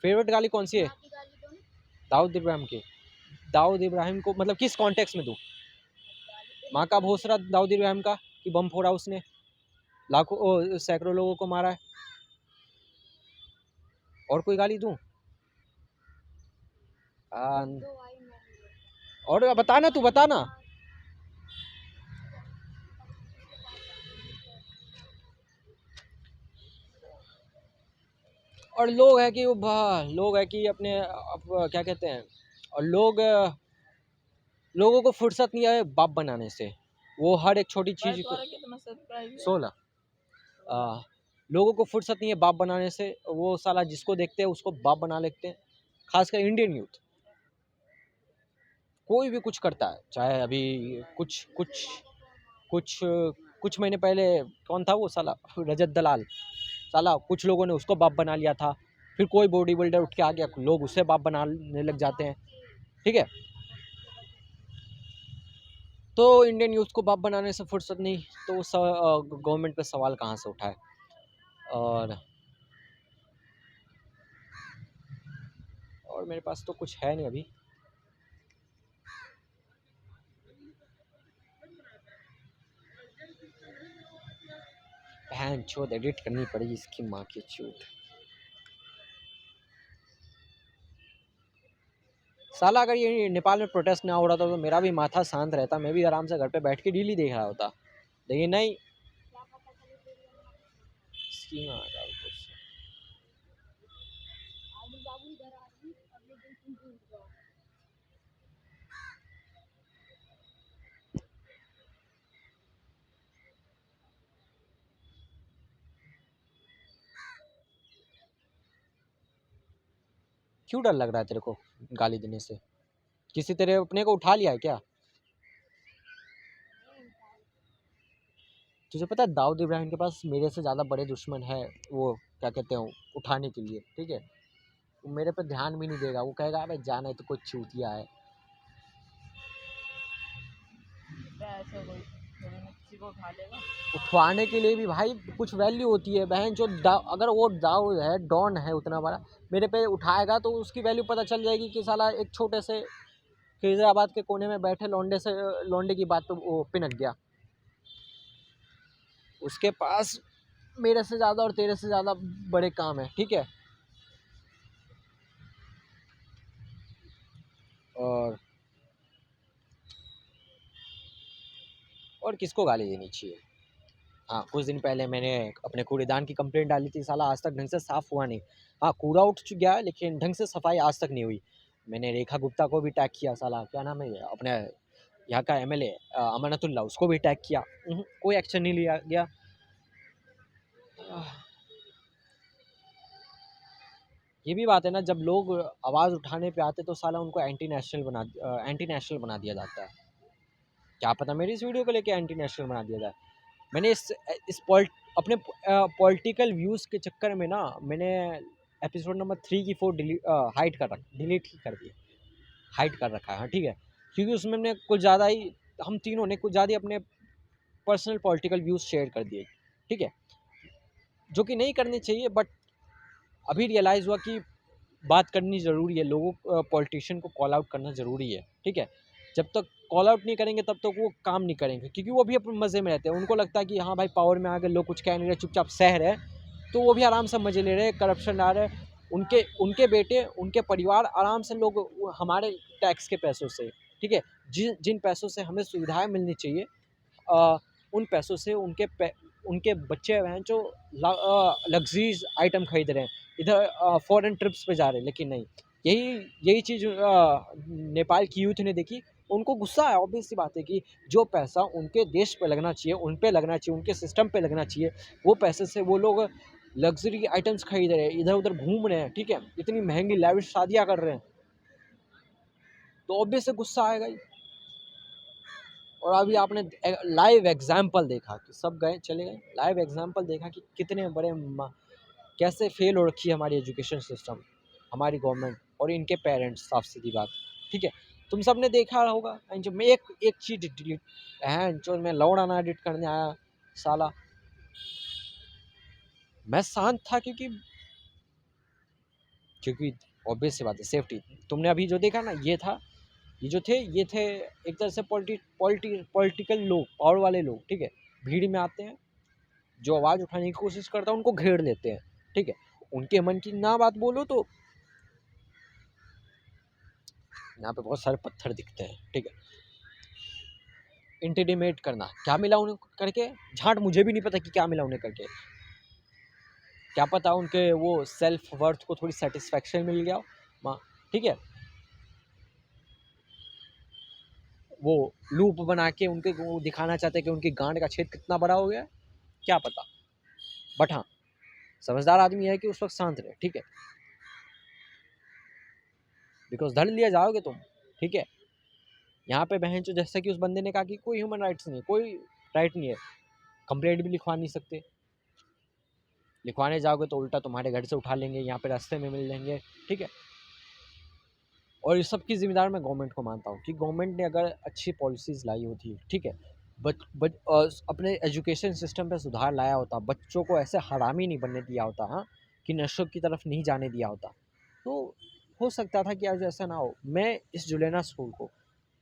फेवरेट गाली कौन सी है दाऊद इब्राहिम की? दाऊद इब्राहिम को मतलब किस कॉन्टेक्स्ट में दूं? माँ का भोसरा दाऊद इब्राहिम का कि बम फोड़ा उसने, लाखों सैकड़ों लोगों को मारा है। और कोई गाली दूं? और बता ना, तू बता ना। और लोग है कि लोग है कि अपने क्या कहते हैं, और लोगों को फुर्सत नहीं है बाप बनाने से। वो हर एक छोटी चीज को 16 लोगों को फुर्सत नहीं है बाप बनाने से। वो साला जिसको देखते हैं उसको बाप बना लेते हैं, खासकर इंडियन यूथ। कोई भी कुछ करता है, चाहे अभी कुछ कुछ कुछ कुछ महीने पहले कौन था वो साला रजत दलाल, साला कुछ लोगों ने उसको बाप बना लिया था। फिर कोई बॉडी बिल्डर उठ के आ गया, लोग उसे बाप बनाने लग जाते हैं। ठीक है, तो इंडियन यूथ को बाप बनाने से फुर्सत नहीं, तो गवर्नमेंट पे सवाल कहाँ से उठाए। और मेरे पास तो कुछ है नहीं अभी। बहन चोद एडिट करनी पड़ेगी इसकी माँ की चोद। साला अगर ये नेपाल में प्रोटेस्ट ना हो रहा था तो मेरा भी माथा शांत रहता, मैं भी आराम से घर पे बैठ के डेली देख रहा होता, लेकिन नहीं। क्यों डर लग रहा है तेरे को गाली देने से? किसी तेरे अपने को उठा लिया है क्या? तुझे पता है दाऊद इब्राहिम के पास मेरे से ज़्यादा बड़े दुश्मन है, वो क्या कहते हैं, उठाने के लिए। ठीक है, वो मेरे पे ध्यान भी नहीं देगा, वो कहेगा भाई जाना है तो कुछ चूतिया है। किसी को उठा लेगा। उठवाने के लिए भी भाई कुछ वैल्यू होती है बहन। जो अगर वो दाऊद है, डॉन है उतना बड़ा, मेरे पे उठाएगा तो उसकी वैल्यू पता चल जाएगी कि साला एक छोटे से फैज़ाबाद के कोने में बैठे लौंडे की बात पे वो पिनक गया। उसके पास मेरे से ज़्यादा और तेरे से ज़्यादा बड़े काम है। ठीक है, और किसको गाली देनी चाहिए? हाँ, कुछ दिन पहले मैंने अपने कूड़ेदान की कंप्लेंट डाली थी, साला आज तक ढंग से साफ़ हुआ नहीं। हाँ, कूड़ा उठ गया लेकिन ढंग से सफाई आज तक नहीं हुई। मैंने रेखा गुप्ता को भी टैग किया, साला क्या नाम है अपने यहाँ का एमएलए अमानतुल्ला, उसको भी टैग किया, कोई एक्शन नहीं लिया गया। ये भी बात है ना, जब लोग आवाज़ उठाने पे आते तो साला उनको एंटी नेशनल बना दिया जाता है। क्या पता मेरी इस वीडियो को लेके एंटी नेशनल बना दिया जाए। मैंने अपने पॉलिटिकल व्यूज़ के चक्कर में ना, मैंने एपिसोड नंबर 3 की 4 डिलीट ही कर दिया, हाइड कर रखा है। हाँ ठीक है, क्योंकि उसमें हमने कुछ ज़्यादा ही, हम तीनों ने कुछ ज़्यादा ही अपने पर्सनल पॉलिटिकल व्यूज़ शेयर कर दिए। ठीक है, जो कि नहीं करनी चाहिए, बट अभी रियलाइज़ हुआ कि बात करनी ज़रूरी है, लोगों पॉलिटिशियन को कॉल आउट करना ज़रूरी है। ठीक है, जब तक कॉल आउट नहीं करेंगे तब तक वो काम नहीं करेंगे, क्योंकि वो भी अपने मज़े में रहते हैं। उनको लगता है कि हाँ भाई पावर में आ गए, लोग कुछ कह नहीं रहे, चुपचाप सह रहे, तो वो भी आराम से मज़े ले रहे हैं, करप्शन आ रहे हैं। उनके बेटे, उनके परिवार आराम से, लोग हमारे टैक्स के पैसों से, ठीक है, जिन पैसों से हमें सुविधाएँ मिलनी चाहिए, उन पैसों से उनके बच्चे हैं जो लग्जरीज आइटम खरीद रहे हैं, इधर फॉरेन ट्रिप्स पे जा रहे हैं। लेकिन नहीं, यही चीज़ नेपाल की यूथ ने देखी उनको गुस्सा है, ऑब्वियस सी बात है कि जो पैसा उनके देश पे लगना चाहिए, उन पे लगना चाहिए, उनके सिस्टम पे लगना चाहिए, वो पैसे से वो लोग लग्ज़री आइटम्स खरीद रहे हैं, इधर-उधर घूम रहे हैं, ठीक है? इतनी महँगी लाविश शादियाँ कर रहे हैं, तो ऑब्वियस से गुस्सा आएगा ही। और अभी आपने लाइव एग्ज़ाम्पल देखा कि सब गए चले गए, लाइव एग्ज़ाम्पल देखा कि कितने बड़े कैसे फेल हो रखी है हमारी एजुकेशन सिस्टम, हमारी गवर्नमेंट और इनके पेरेंट्स, साफ सीधी बात, ठीक है? तुम सब ने देखा होगा। एंड जब मैं एक चीज़ डिलीट जो मैं लौड़ा ना एडिट करने आया साला, मैं शांत था क्योंकि ऑब्वियस सी बात है सेफ्टी। तुमने अभी जो देखा ना ये थे एक तरह से पॉलिटिकल लोग, पावर वाले लोग, ठीक है? भीड़ में आते हैं, जो आवाज़ उठाने की कोशिश करता है उनको घेर लेते हैं, ठीक है? उनके मन की ना बात बोलो तो यहाँ पे बहुत सारे पत्थर दिखते हैं, ठीक है? इंटिमिडेट करना, क्या मिला उन्हें करके? झांट मुझे भी नहीं पता कि क्या मिला उन्हें करके। क्या पता उनके वो सेल्फ वर्थ को थोड़ी सेटिस्फैक्शन मिल गया हो, ठीक है? वो लूप बना के उनके वो दिखाना चाहते हैं कि उनकी गांड का छेद कितना बड़ा हो गया है, क्या पता। बट हाँ, समझदार आदमी है कि उस वक्त शांत रहे, ठीक है? बिकॉज धड़ लिया जाओगे तुम, ठीक है? यहाँ पे बहन जो जैसा कि उस बंदे ने कहा कि कोई ह्यूमन राइट्स नहीं है, कोई राइट नहीं है, कंप्लेंट भी लिखवा नहीं सकते। लिखवाने जाओगे तो उल्टा तुम्हारे घर से उठा लेंगे, यहाँ पे रास्ते में मिल लेंगे, ठीक है? और इस सब की जिम्मेदार मैं गवर्नमेंट को मानता हूँ कि गवर्नमेंट ने अगर अच्छी पॉलिसीज़ लाई होती, ठीक है, अपने एजुकेशन सिस्टम पे सुधार लाया होता, बच्चों को ऐसे हरामी नहीं बनने दिया होता, हाँ, कि नशों की तरफ नहीं जाने दिया होता, तो हो सकता था कि आज ऐसा ना हो। मैं इस जुलेना स्कूल को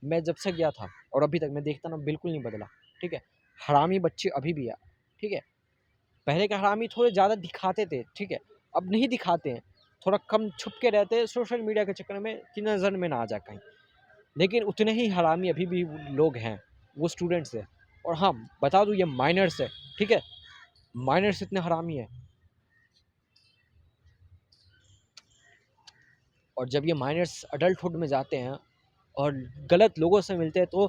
मैं जब से गया था और अभी तक मैं देखता ना बिल्कुल नहीं बदला, ठीक है? हरामी बच्चे अभी भी है, ठीक है? पहले के हरामी थोड़े ज़्यादा दिखाते थे, ठीक है? अब नहीं दिखाते हैं, थोड़ा कम छुप के रहते हैं सोशल मीडिया के चक्कर में कि नज़र में ना आ जाए कहीं। लेकिन उतने ही हरामी अभी भी लोग हैं, वो स्टूडेंट्स हैं। और हाँ, बता दूँ ये माइनर्स है, ठीक है? माइनर्स इतने हरामी हैं। और जब ये माइनर्स अडल्टहुड में जाते हैं और गलत लोगों से मिलते हैं तो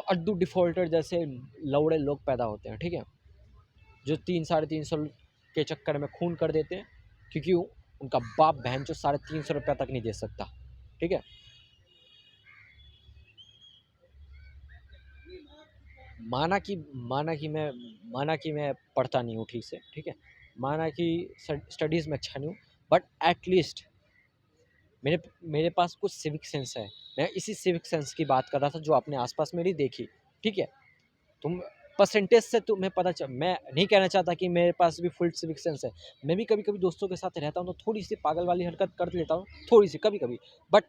अड्डू डिफ़ॉल्टर जैसे लौड़े लोग पैदा होते हैं, ठीक है? जो 300-350 के चक्कर में खून कर देते हैं क्योंकि उनका बाप बहन जो 350 रुपया तक नहीं दे सकता, ठीक है? माना कि मैं पढ़ता नहीं हूँ ठीक से, ठीक है? माना कि स्टडीज़ में अच्छा नहीं हूँ, बट एट लीस्ट मेरे पास कुछ सिविक सेंस है। मैं इसी सिविक सेंस की बात कर रहा था जो अपने आसपास मेरी देखी, ठीक है? तुम परसेंटेज से तुम्हें पता चल, मैं नहीं कहना चाहता कि मेरे पास भी फुल सिविक सेंस है। मैं भी कभी-कभी दोस्तों के साथ रहता हूँ तो थोड़ी-सी पागल वाली हरकत कर लेता हूँ, थोड़ी-सी कभी-कभी। बट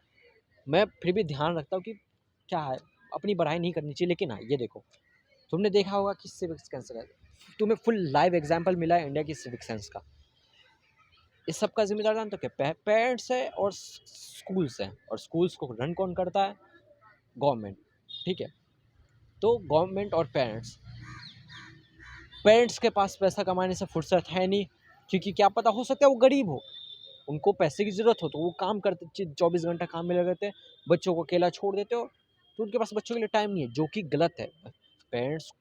मैं फिर भी ध्यान रखता हूँ कि क्या है, अपनी बढ़ाई नहीं करनी चाहिए। लेकिन हाँ, ये देखो, तुमने देखा होगा कि सिविक सेंस का तुम्हें फुल लाइव एग्ज़ाम्पल मिला है इंडिया की सिविक सेंस का। इस सब का ज़िम्मेदार जानते हो क्या? पेरेंट्स है और स्कूल्स हैं। और स्कूल्स को रन कौन करता है? गवर्नमेंट, ठीक है? तो गवर्नमेंट और पेरेंट्स के पास पैसा कमाने से फुर्सत है नहीं, क्योंकि क्या पता हो सकता है वो गरीब हो, उनको पैसे की ज़रूरत हो तो वो काम करते 24 घंटा काम में लगे रहते हैं, बच्चों को अकेला छोड़ देते हो, तो उनके पास बच्चों के लिए टाइम नहीं है, जो कि गलत है। पेरेंट्स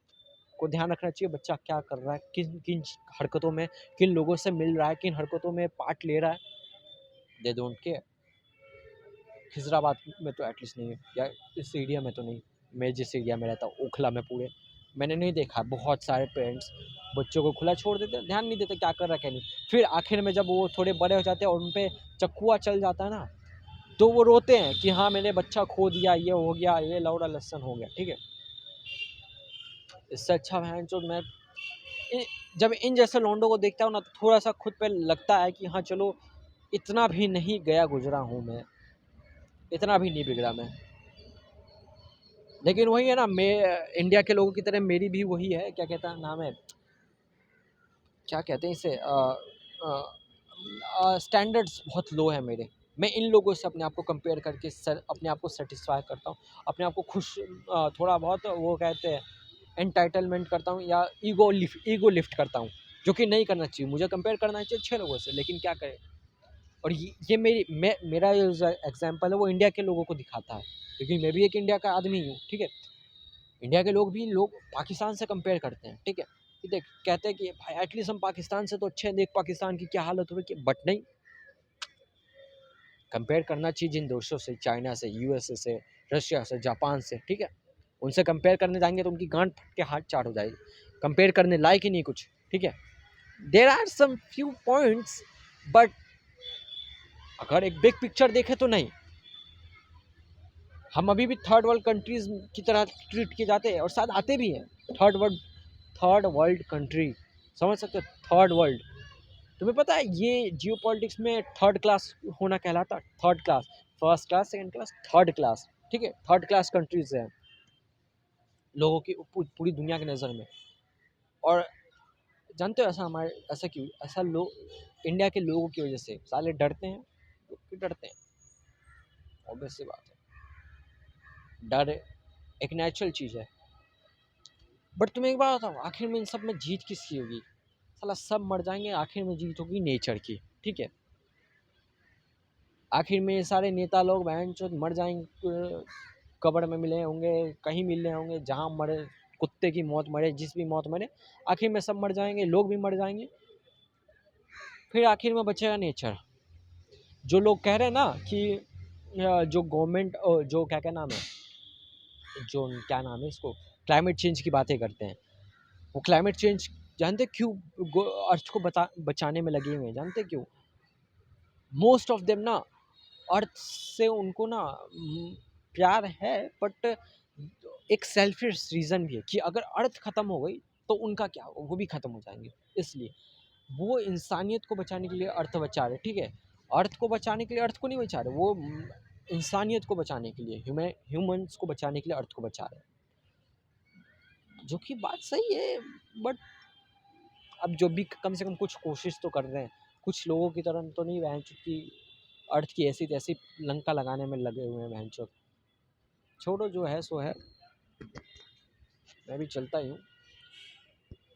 को ध्यान रखना चाहिए बच्चा क्या कर रहा है, किन किन हरकतों में, किन लोगों से मिल रहा है, किन हरकतों में पार्ट ले रहा है। They don't care. खिजराबाद में तो एटलीस्ट नहीं है, या इस एरिया में तो नहीं, मैं जिस एरिया में रहता हूँ ओखला में पूरे मैंने नहीं देखा बहुत सारे पेरेंट्स बच्चों को खुला छोड़ देते, ध्यान नहीं देते क्या कर रहा है क्या नहीं। फिर आखिर में जब वो थोड़े बड़े हो जाते हैं और उन पर चक्कुआ चल जाता है ना, तो वो रोते हैं कि हाँ मैंने बच्चा खो दिया, ये हो गया, ये लौड़ा लस्सन हो गया, ठीक है? इससे अच्छा बहन चोद मैं जब इन जैसे लौंडों को देखता हूँ ना तो थोड़ा सा खुद पे लगता है कि हाँ चलो, इतना भी नहीं गया गुजरा हूँ मैं, इतना भी नहीं बिगड़ा मैं। लेकिन वही है ना, मैं इंडिया के लोगों की तरह मेरी भी वही है, क्या कहता है नाम है, क्या कहते हैं इसे, स्टैंडर्ड्स बहुत लो है मेरे। मैं इन लोगों से अपने आप को कंपेयर करके अपने आप को सेटिस्फाई करता हूँ, अपने आप को खुश, थोड़ा बहुत वो कहते हैं एंटाइटलमेंट करता हूँ या ईगो लिफ्ट करता हूँ, जो कि नहीं करना चाहिए। मुझे कंपेयर करना चाहिए अच्छे लोगों से, लेकिन क्या करें। और ये मेरा जो एग्जाम्पल है वो इंडिया के लोगों को दिखाता है, क्योंकि मैं भी एक इंडिया का आदमी हूँ, ठीक है। इंडिया के लोग पाकिस्तान से कंपेयर करते हैं, ठीक है, कि देख कहते हैं कि भाई एटलीस्ट हम पाकिस्तान से तो अच्छे हैं, देख पाकिस्तान की क्या हालत हो रही है, बट नहीं, कंपेयर करना चाहिए जिन देशों से, चाइना से, यूएसए से, रशिया से, जापान से, ठीक है। उनसे कंपेयर करने जाएंगे तो उनकी गांड फट के हाथ चाट हो जाएगी, कंपेयर करने लायक ही नहीं कुछ, ठीक है। There are some few points, but अगर एक बिग पिक्चर देखें तो नहीं, हम अभी भी थर्ड वर्ल्ड कंट्रीज की तरह ट्रीट किए जाते हैं, और शायद आते भी हैं थर्ड वर्ल्ड कंट्री, समझ सकते हो, थर्ड वर्ल्ड। तुम्हें पता है ये जियो पॉलिटिक्स में थर्ड क्लास होना कहलाता है, third class, first class, second class, third class, ठीक है, थर्ड क्लास कंट्रीज हैं लोगों की पूरी दुनिया की नज़र में। और जानते हो ऐसा हमारे, ऐसा क्यों, ऐसा लोग इंडिया के लोगों की वजह से साले डरते हैं, क्यों डरते हैं, ऑब्वियस सी बात है, डर एक नेचुरल चीज़ है। बट तुम्हें एक बात बताऊँ, आखिर में इन सब में जीत किसकी होगी? साला सब मर जाएंगे, आखिर में जीत होगी नेचर की, ठीक है। आखिर में ये सारे नेता लोग बहन चोद मर जाएंगे, कब्र में मिले होंगे, कहीं मिले होंगे, जहाँ मरे, कुत्ते की मौत मरे, जिस भी मौत मरे, आखिर में सब मर जाएंगे, लोग भी मर जाएंगे, फिर आखिर में बचेगा नेचर। जो लोग कह रहे हैं ना कि जो गवर्नमेंट, जो क्या क्या नाम है, जो क्या नाम है इसको, क्लाइमेट चेंज की बातें करते हैं, वो क्लाइमेट चेंज जानते क्यों अर्थ को बचाने में लगे हुए हैं? जानते क्यों? मोस्ट ऑफ देम ना अर्थ से उनको ना प्यार है, बट एक सेल्फिश रीज़न भी है कि अगर अर्थ ख़त्म हो गई तो उनका क्या, वो भी ख़त्म हो जाएंगे। इसलिए वो इंसानियत को बचाने के लिए अर्थ बचा रहे, ठीक है। अर्थ को बचाने के लिए अर्थ को नहीं बचा रहे, वो इंसानियत को बचाने के लिए, ह्यूमंस को बचाने के लिए अर्थ को बचा रहे हैं, जो कि बात सही है। बट अब जो भी कम से कम कुछ कोशिश तो कर रहे हैं, कुछ लोगों की तरह तो नहीं बहन चुकी अर्थ की ऐसी तैसी लंका लगाने में लगे हुए हैं बहन चोद। छोड़ो, जो है सो है, मैं भी चलता ही हूँ।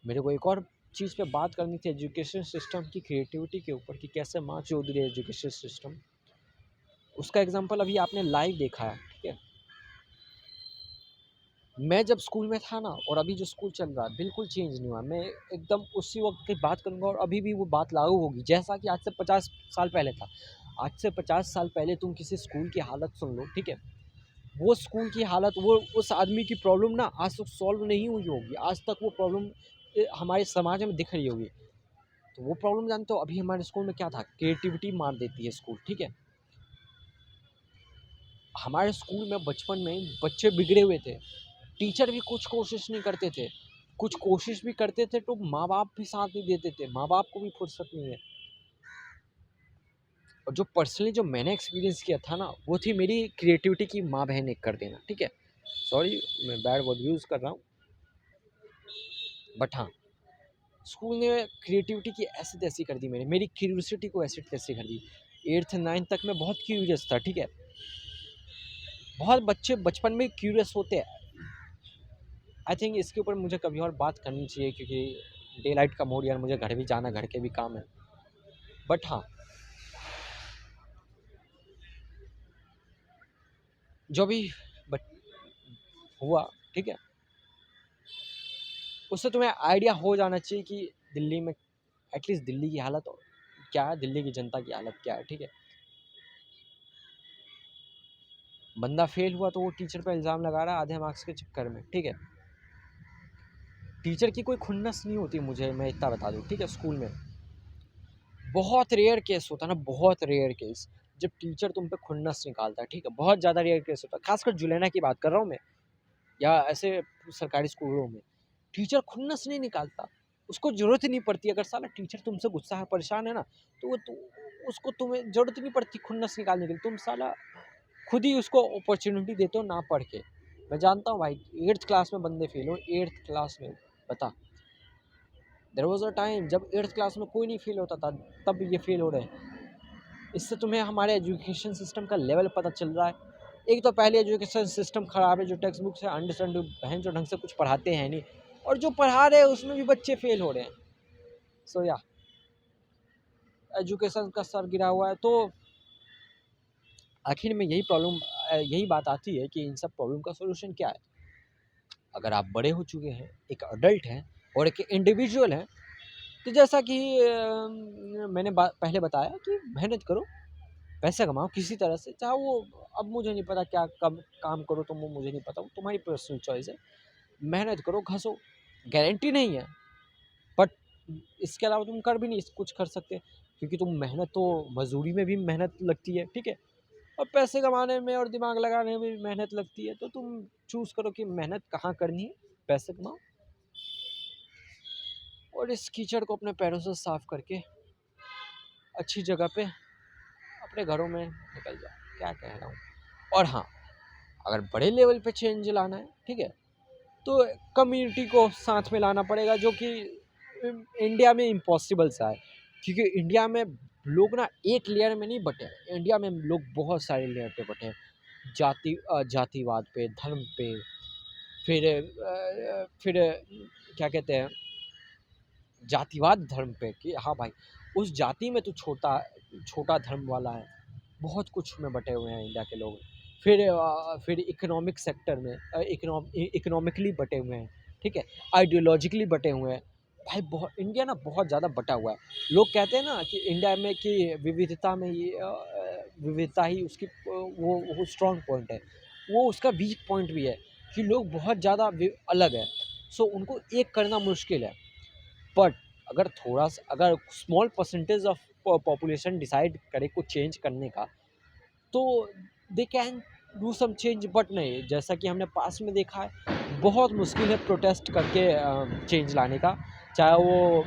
मेरे को एक और चीज़ पे बात करनी थी, एजुकेशन सिस्टम की क्रिएटिविटी के ऊपर, कि कैसे माँ चोद रही है एजुकेशन सिस्टम। उसका एग्जांपल अभी आपने लाइव देखा है, ठीक है। मैं जब स्कूल में था ना, और अभी जो स्कूल चल रहा है बिल्कुल चेंज नहीं हुआ। मैं एकदम उसी वक्त की बात करूँगा, और अभी भी वो बात लागू होगी जैसा कि आज से 50 साल पहले था। आज से 50 साल पहले तुम किसी स्कूल की हालत सुन लो, ठीक है, वो स्कूल की हालत, वो उस आदमी की प्रॉब्लम ना आज तक सॉल्व नहीं हुई होगी, आज तक वो प्रॉब्लम हमारे समाज में दिख रही होगी। तो वो प्रॉब्लम जानते हो अभी हमारे स्कूल में क्या था? क्रिएटिविटी मार देती है स्कूल, ठीक है। हमारे स्कूल में बचपन में बच्चे बिगड़े हुए थे, टीचर भी कुछ कोशिश नहीं करते थे, कुछ कोशिश भी करते थे तो माँ बाप भी साथ नहीं देते थे, माँ बाप को भी फुर्सत नहीं है। और जो पर्सनली जो मैंने एक्सपीरियंस किया था ना, वो थी मेरी क्रिएटिविटी की माँ बहन एक कर देना, ठीक है। सॉरी, मैं बैड वर्ड यूज़ कर रहा हूँ, बट हाँ, स्कूल ने क्रिएटिविटी की ऐसी तैसी कर दी, मेरी क्यूरियोसिटी को ऐसी तैसी कर दी। 8th 9th तक मैं बहुत क्यूरियस था, ठीक है। बहुत बच्चे बचपन में क्यूरियस होते हैं। आई थिंक इसके ऊपर मुझे कभी और बात करनी चाहिए, क्योंकि डे लाइट का मोड यार, मुझे घर भी जाना, घर के भी काम है। बट हाँ, जो भी हुआ, ठीक है, उससे तुम्हें आइडिया हो जाना चाहिए कि दिल्ली में एटलीस्ट दिल्ली की हालत क्या है, दिल्ली की जनता की हालत क्या है, ठीक है। बंदा फेल हुआ तो वो टीचर पर इल्ज़ाम लगा रहा है आधे मार्क्स के चक्कर में, ठीक है। टीचर की कोई खुन्नस नहीं होती, मुझे मैं इतना बता दूँ, ठीक है। स्कूल में बहुत रेयर केस होता है ना, बहुत रेयर केस जब टीचर तुम पे खुन्नस निकालता है, ठीक है, बहुत ज़्यादा रेयर केस होता है। खासकर जुलेना की बात कर रहा हूँ मैं, या ऐसे सरकारी स्कूलों में टीचर खुन्नस नहीं निकालता, उसको ज़रूरत ही नहीं पड़ती। अगर साला टीचर तुमसे गुस्सा है, परेशान है ना, तो उसको तुम्हें ज़रूरत ही नहीं पड़ती खुन्नस निकालने के लिए, तुम साला खुद ही उसको अपॉर्चुनिटी देते हो ना पढ़ के। मैं जानता हूँ भाई, 8th क्लास में बंदे फेल हो, 8th क्लास में, बता। देयर वाज अ टाइम जब 8th क्लास में कोई नहीं फेल होता था, तब ये फेल हो रहे हैं। इससे तुम्हें हमारे एजुकेशन सिस्टम का लेवल पता चल रहा है। एक तो पहले एजुकेशन सिस्टम ख़राब है, जो टेक्स्ट बुक से अंडरस्टैंड बहन जो ढंग से कुछ पढ़ाते हैं नहीं, और जो पढ़ा रहे हैं उसमें भी बच्चे फेल हो रहे हैं। सो या एजुकेशन का स्तर गिरा हुआ है। तो आखिर में यही प्रॉब्लम यही बात आती है कि इन सब प्रॉब्लम का सॉल्यूशन क्या है। अगर आप बड़े हो चुके हैं, एक अडल्ट हैं और एक इंडिविजुअल हैं, तो जैसा कि मैंने पहले बताया कि मेहनत करो, पैसा कमाओ किसी तरह से, चाहे वो अब मुझे नहीं पता क्या कब काम करो तुम, वो मुझे नहीं पता, वो तुम्हारी पर्सनल चॉइस है। मेहनत करो, घसो, गारंटी नहीं है, बट इसके अलावा तुम कर भी नहीं कुछ कर सकते, क्योंकि तुम मेहनत तो मजदूरी में भी मेहनत लगती है, ठीक है, और पैसे कमाने में और दिमाग लगाने में भी मेहनत लगती है। तो तुम चूज़ करो कि मेहनत कहाँ करनी है, पैसे कमाओ और इस कीचड़ को अपने पैरों से साफ करके अच्छी जगह पे अपने घरों में निकल जाओ, क्या कह रहा हूँ। और हाँ, अगर बड़े लेवल पे चेंज लाना है, ठीक है, तो कम्युनिटी को साथ में लाना पड़ेगा, जो कि इंडिया में इम्पॉसिबल सा है, क्योंकि इंडिया में लोग ना एक लेयर में नहीं बटे हैं। इंडिया में लोग बहुत सारे लेयर पे बटे हैं, जातिवाद पे, धर्म पे, फिर क्या कहते हैं, जातिवाद धर्म पे कि हाँ भाई उस जाति में तो छोटा धर्म वाला है, बहुत कुछ में बटे हुए हैं इंडिया के लोग। फिर इकोनॉमिक सेक्टर में इकोनॉमिकली बटे हुए हैं, ठीक है, आइडियोलॉजिकली बटे हुए हैं। भाई बहुत इंडिया ना बहुत ज़्यादा बटा हुआ है। लोग कहते हैं ना कि इंडिया में कि विविधता में विविधता ही उसकी वो स्ट्रॉन्ग पॉइंट है, वो उसका वीक पॉइंट भी है कि लोग बहुत ज़्यादा अलग है, सो उनको एक करना मुश्किल है। बट अगर small percentage of population decide करे कुछ चेंज करने का, तो they can do some change. But नहीं, जैसा कि हमने पास्ट में देखा है, बहुत मुश्किल है प्रोटेस्ट करके चेंज लाने का, चाहे वो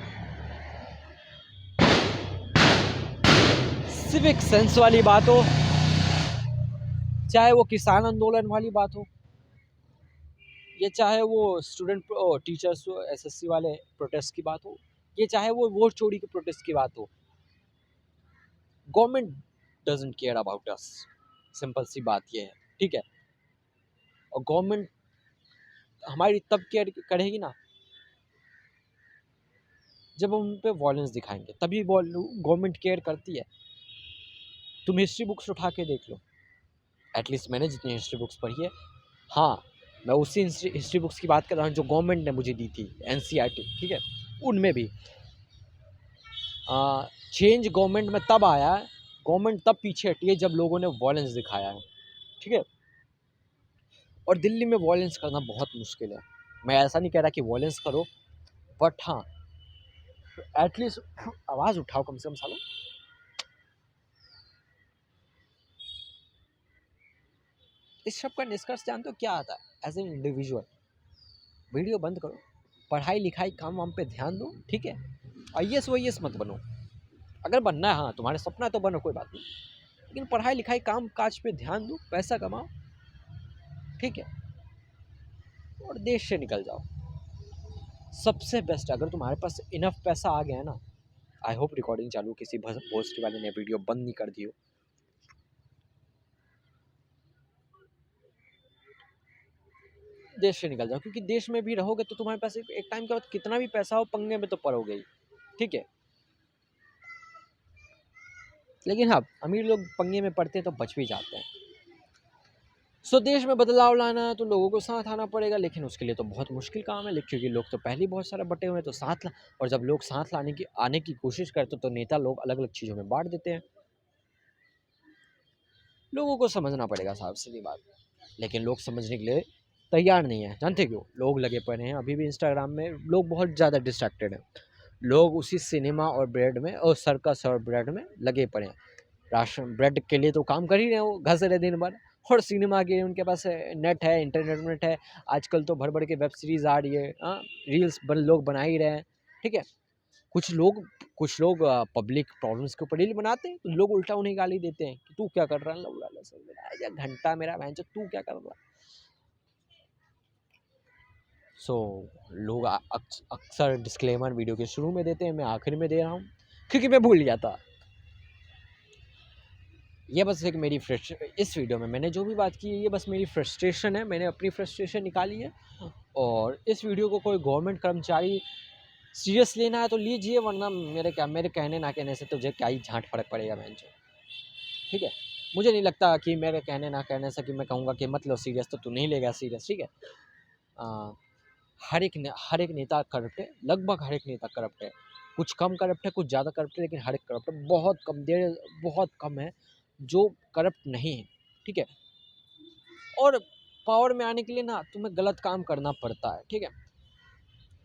सिविक सेंस वाली बात हो, चाहे वो किसान आंदोलन वाली बात हो, ये चाहे वो स्टूडेंट टीचर्स एसएससी वाले प्रोटेस्ट की बात हो, ये चाहे वो वोट चोरी के प्रोटेस्ट की बात हो। Government doesn't care about us, simple सी बात ये है, ठीक है। और गवर्नमेंट हमारी तब केयर करेगी ना जब हम उन पे वॉयलेंस दिखाएंगे, तभी गवर्नमेंट केयर करती है। तुम हिस्ट्री बुक्स उठा के देख लो, एटलीस्ट मैंने जितनी हिस्ट्री बुक्स पढ़ी है, हाँ मैं उसी हिस्ट्री बुक्स की बात कर रहा हूँ जो गवर्नमेंट ने मुझे दी थी, एनसीईआरटी, ठीक है, उनमें भी चेंज गवर्नमेंट में तब आया है, गवर्नमेंट तब पीछे हटी है जब लोगों ने वॉयलेंस दिखाया है, ठीक है। और दिल्ली में वॉयलेंस करना बहुत मुश्किल है। मैं ऐसा नहीं कह रहा कि वॉयलेंस करो, बट हाँ एटलीस्ट आवाज़ उठाओ कम से कम सालों। इस सब का निष्कर्ष जानते हो क्या आता है? एज एन इंडिविजुअल वीडियो बंद करो, पढ़ाई लिखाई काम वाम पे ध्यान दो, ठीक है। आईएएस वाईएएस मत बनो, अगर बनना है हाँ तुम्हारे सपना तो बनो, कोई बात नहीं, लेकिन पढ़ाई लिखाई काम काज पे ध्यान दो, पैसा कमाओ, ठीक है, और देश से निकल जाओ। सबसे बेस्ट, अगर तुम्हारे पास इनफ पैसा आ गया है ना, आई होप रिकॉर्डिंग चालू किसी भोसड़ी वाले ने वीडियो बंद नहीं कर दी हो, देश से निकल जाओ, क्योंकि देश में भी रहोगे तो तुम्हारे पास एक टाइम के बाद कितना भी पैसा हो पंगे में तो पड़ोगे ही, ठीक है। लेकिन हाँ अमीर लोग पंगे में पड़ते हैं तो बच भी जाते हैं। सो देश में बदलाव लाना है तो लोगों को साथ आना पड़ेगा, लेकिन उसके लिए तो बहुत मुश्किल काम है, क्योंकि लोग तो पहले ही बहुत सारे बटे हुए हैं, तो और जब लोग साथ आने की कोशिश करते तो नेता लोग अलग अलग चीज़ों में बांट देते हैं। लोगों को समझना पड़ेगा, साफ सीधी बात, लेकिन लोग समझने के लिए तैयार नहीं है। जानते क्यों? लोग लगे पड़े हैं अभी भी इंस्टाग्राम में, लोग बहुत ज़्यादा डिस्ट्रैक्टेड हैं, लोग उसी सिनेमा और ब्रेड में और सर्कस और ब्रेड में लगे पड़े हैं। राशन ब्रेड के लिए तो काम कर ही रहे हैं, वो घस रहे दिन भर, और सिनेमा के लिए उनके पास नेट है, इंटरनेट है, आजकल तो भर भर के वेब सीरीज़ आ रही है, रील्स लोग बना ही रहे हैं, ठीक है। कुछ लोग पब्लिक प्रॉब्लम्स के ऊपर रील बनाते हैं, तो लोग उल्टा उन्हें गाली देते हैं कि तू क्या कर रहा है, लौड़ा सर घंटा मेरा बहन चो, तू क्या कर रहा है। सो लोग अक्सर डिस्क्लेमर वीडियो के शुरू में देते हैं, मैं आखिर में दे रहा हूँ क्योंकि मैं भूल गया था। ये बस एक मेरी इस वीडियो में मैंने जो भी बात की है, ये बस मेरी फ्रस्ट्रेशन है, मैंने अपनी फ्रस्ट्रेशन निकाली है। और इस वीडियो को कोई गवर्नमेंट कर्मचारी सीरियस लेना है तो लीजिए, वरना मेरे कहने ना कहने से तुझे क्या ही झांट फर्क पड़ेगा बहन चो, ठीक है। मुझे नहीं लगता कि मेरे कहने ना कहने से कि मैं कहूँगा कि मत लो सीरियस, तो तू नहीं लेगा सीरियस, ठीक है। हर एक नेता करप्ट है, लगभग हर एक नेता करप्ट है। कुछ कम करप्ट है, कुछ ज़्यादा करप्ट है, लेकिन हर एक करप्ट है। बहुत कम है जो करप्ट नहीं है, ठीक है। और पावर में आने के लिए ना तुम्हें गलत काम करना पड़ता है, ठीक है।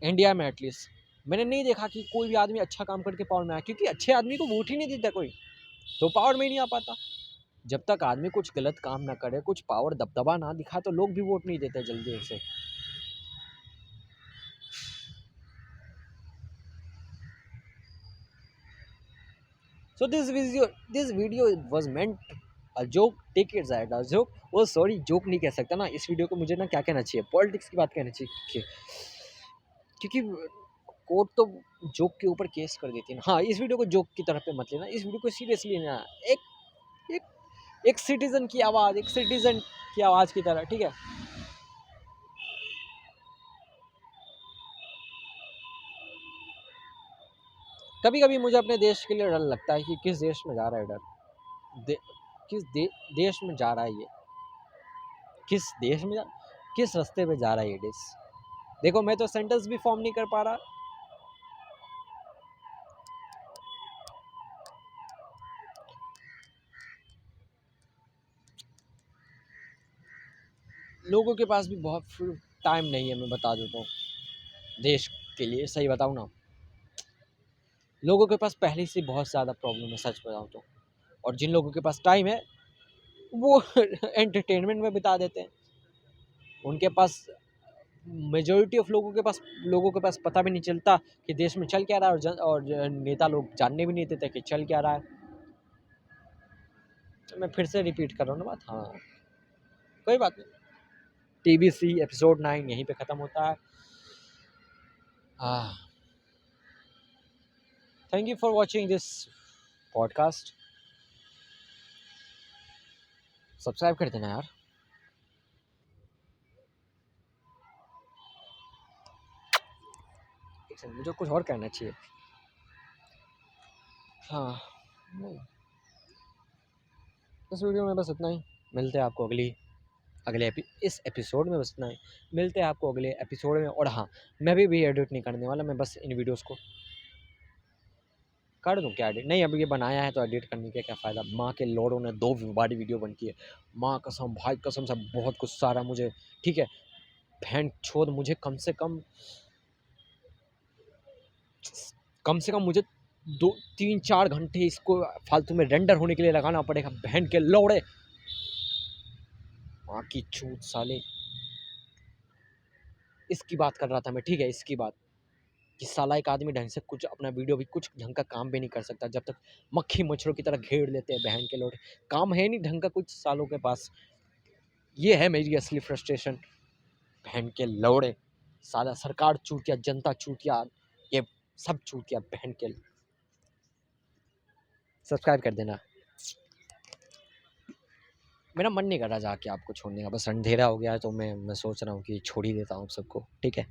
इंडिया में एटलीस्ट मैंने नहीं देखा कि कोई भी आदमी अच्छा काम करके पावर में आया, क्योंकि अच्छे आदमी को वोट ही नहीं देता कोई, तो पावर में ही नहीं आ पाता। जब तक आदमी कुछ गलत काम ना करे, कुछ पावर दबदबा ना दिखा, तो लोग भी वोट नहीं देते जल्दी से। So this video was meant a joke. Take it as a joke. Oh sorry, joke नहीं कह सकता ना इस वीडियो को। मुझे ना क्या कहना चाहिए, पॉलिटिक्स की बात कहना चाहिए, क्योंकि कोर्ट तो जोक के ऊपर केस कर देती है ना। हाँ, इस वीडियो को जोक की तरफ पे मत लेना, इस वीडियो को सीरियसली लेना। एक सिटीजन की आवाज़, एक सिटीजन की आवाज़ की तरह, ठीक है। कभी कभी मुझे अपने देश के लिए डर लगता है कि किस देश में जा रहा है डर, देश में जा रहा है ये, किस रास्ते पे जा रहा है ये देश। देखो, मैं तो सेंटेंस भी फॉर्म नहीं कर पा रहा। लोगों के पास भी बहुत टाइम नहीं है, मैं बता देता हूँ देश के लिए। सही बताऊँ ना, लोगों के पास पहले से बहुत ज़्यादा प्रॉब्लम है, सच बताऊँ तो। और जिन लोगों के पास टाइम है वो एंटरटेनमेंट में बिता देते हैं। उनके पास मेजॉरिटी ऑफ लोगों के पास पता भी नहीं चलता कि देश में चल क्या रहा है, और नेता लोग जानने भी नहीं देते कि चल क्या रहा है। तो मैं फिर से रिपीट कर रहा हूँ ना बात। हाँ, कोई बात नहीं। TBC एपिसोड 9 यहीं पे ख़त्म होता है। Thank you for watching this podcast. Subscribe कर देना यार। मुझे कुछ और कहना चाहिए। हाँ, नहीं, इस वीडियो में बस इतना ही। मिलते हैं आपको इस एपिसोड में, बस इतना ही। मिलते हैं आपको अगले एपिसोड में। और हाँ, मैं भी एडिट नहीं करने वाला, मैं बस इन वीडियोस को कर दूँ क्या एडिट। नहीं, अभी ये बनाया है तो एडिट करने का क्या फ़ायदा। माँ के लोड़ों ने 2 बारी वीडियो बनती है। माँ कसम, भाई कसम से बहुत गुस्सा आ रहा है मुझे, ठीक है। बहन छोड़, मुझे कम से कम मुझे 2-3-4 घंटे इसको फालतू में रेंडर होने के लिए लगाना पड़ेगा। बहन के लौड़े, माँ की चूत साले। इसकी बात कर रहा था मैं, ठीक है, इसकी बात कि साला एक आदमी ढंग से कुछ अपना वीडियो भी, कुछ ढंग का काम भी नहीं कर सकता, जब तक मक्खी मच्छरों की तरह घेर लेते हैं बहन के लोग। काम है नहीं ढंग का कुछ सालों के पास। ये है मेरी असली फ्रस्ट्रेशन, बहन के लौड़े। साला सरकार चूतिया, जनता चूतिया, ये सब चूतिया बहन के। सब्सक्राइब कर देना। मेरा मन नहीं कर रहा जाके आपको छोड़ने का, बस अंधेरा हो गया है तो मैं सोच रहा हूँ कि छोड़ ही देता हूँ सबको, ठीक है।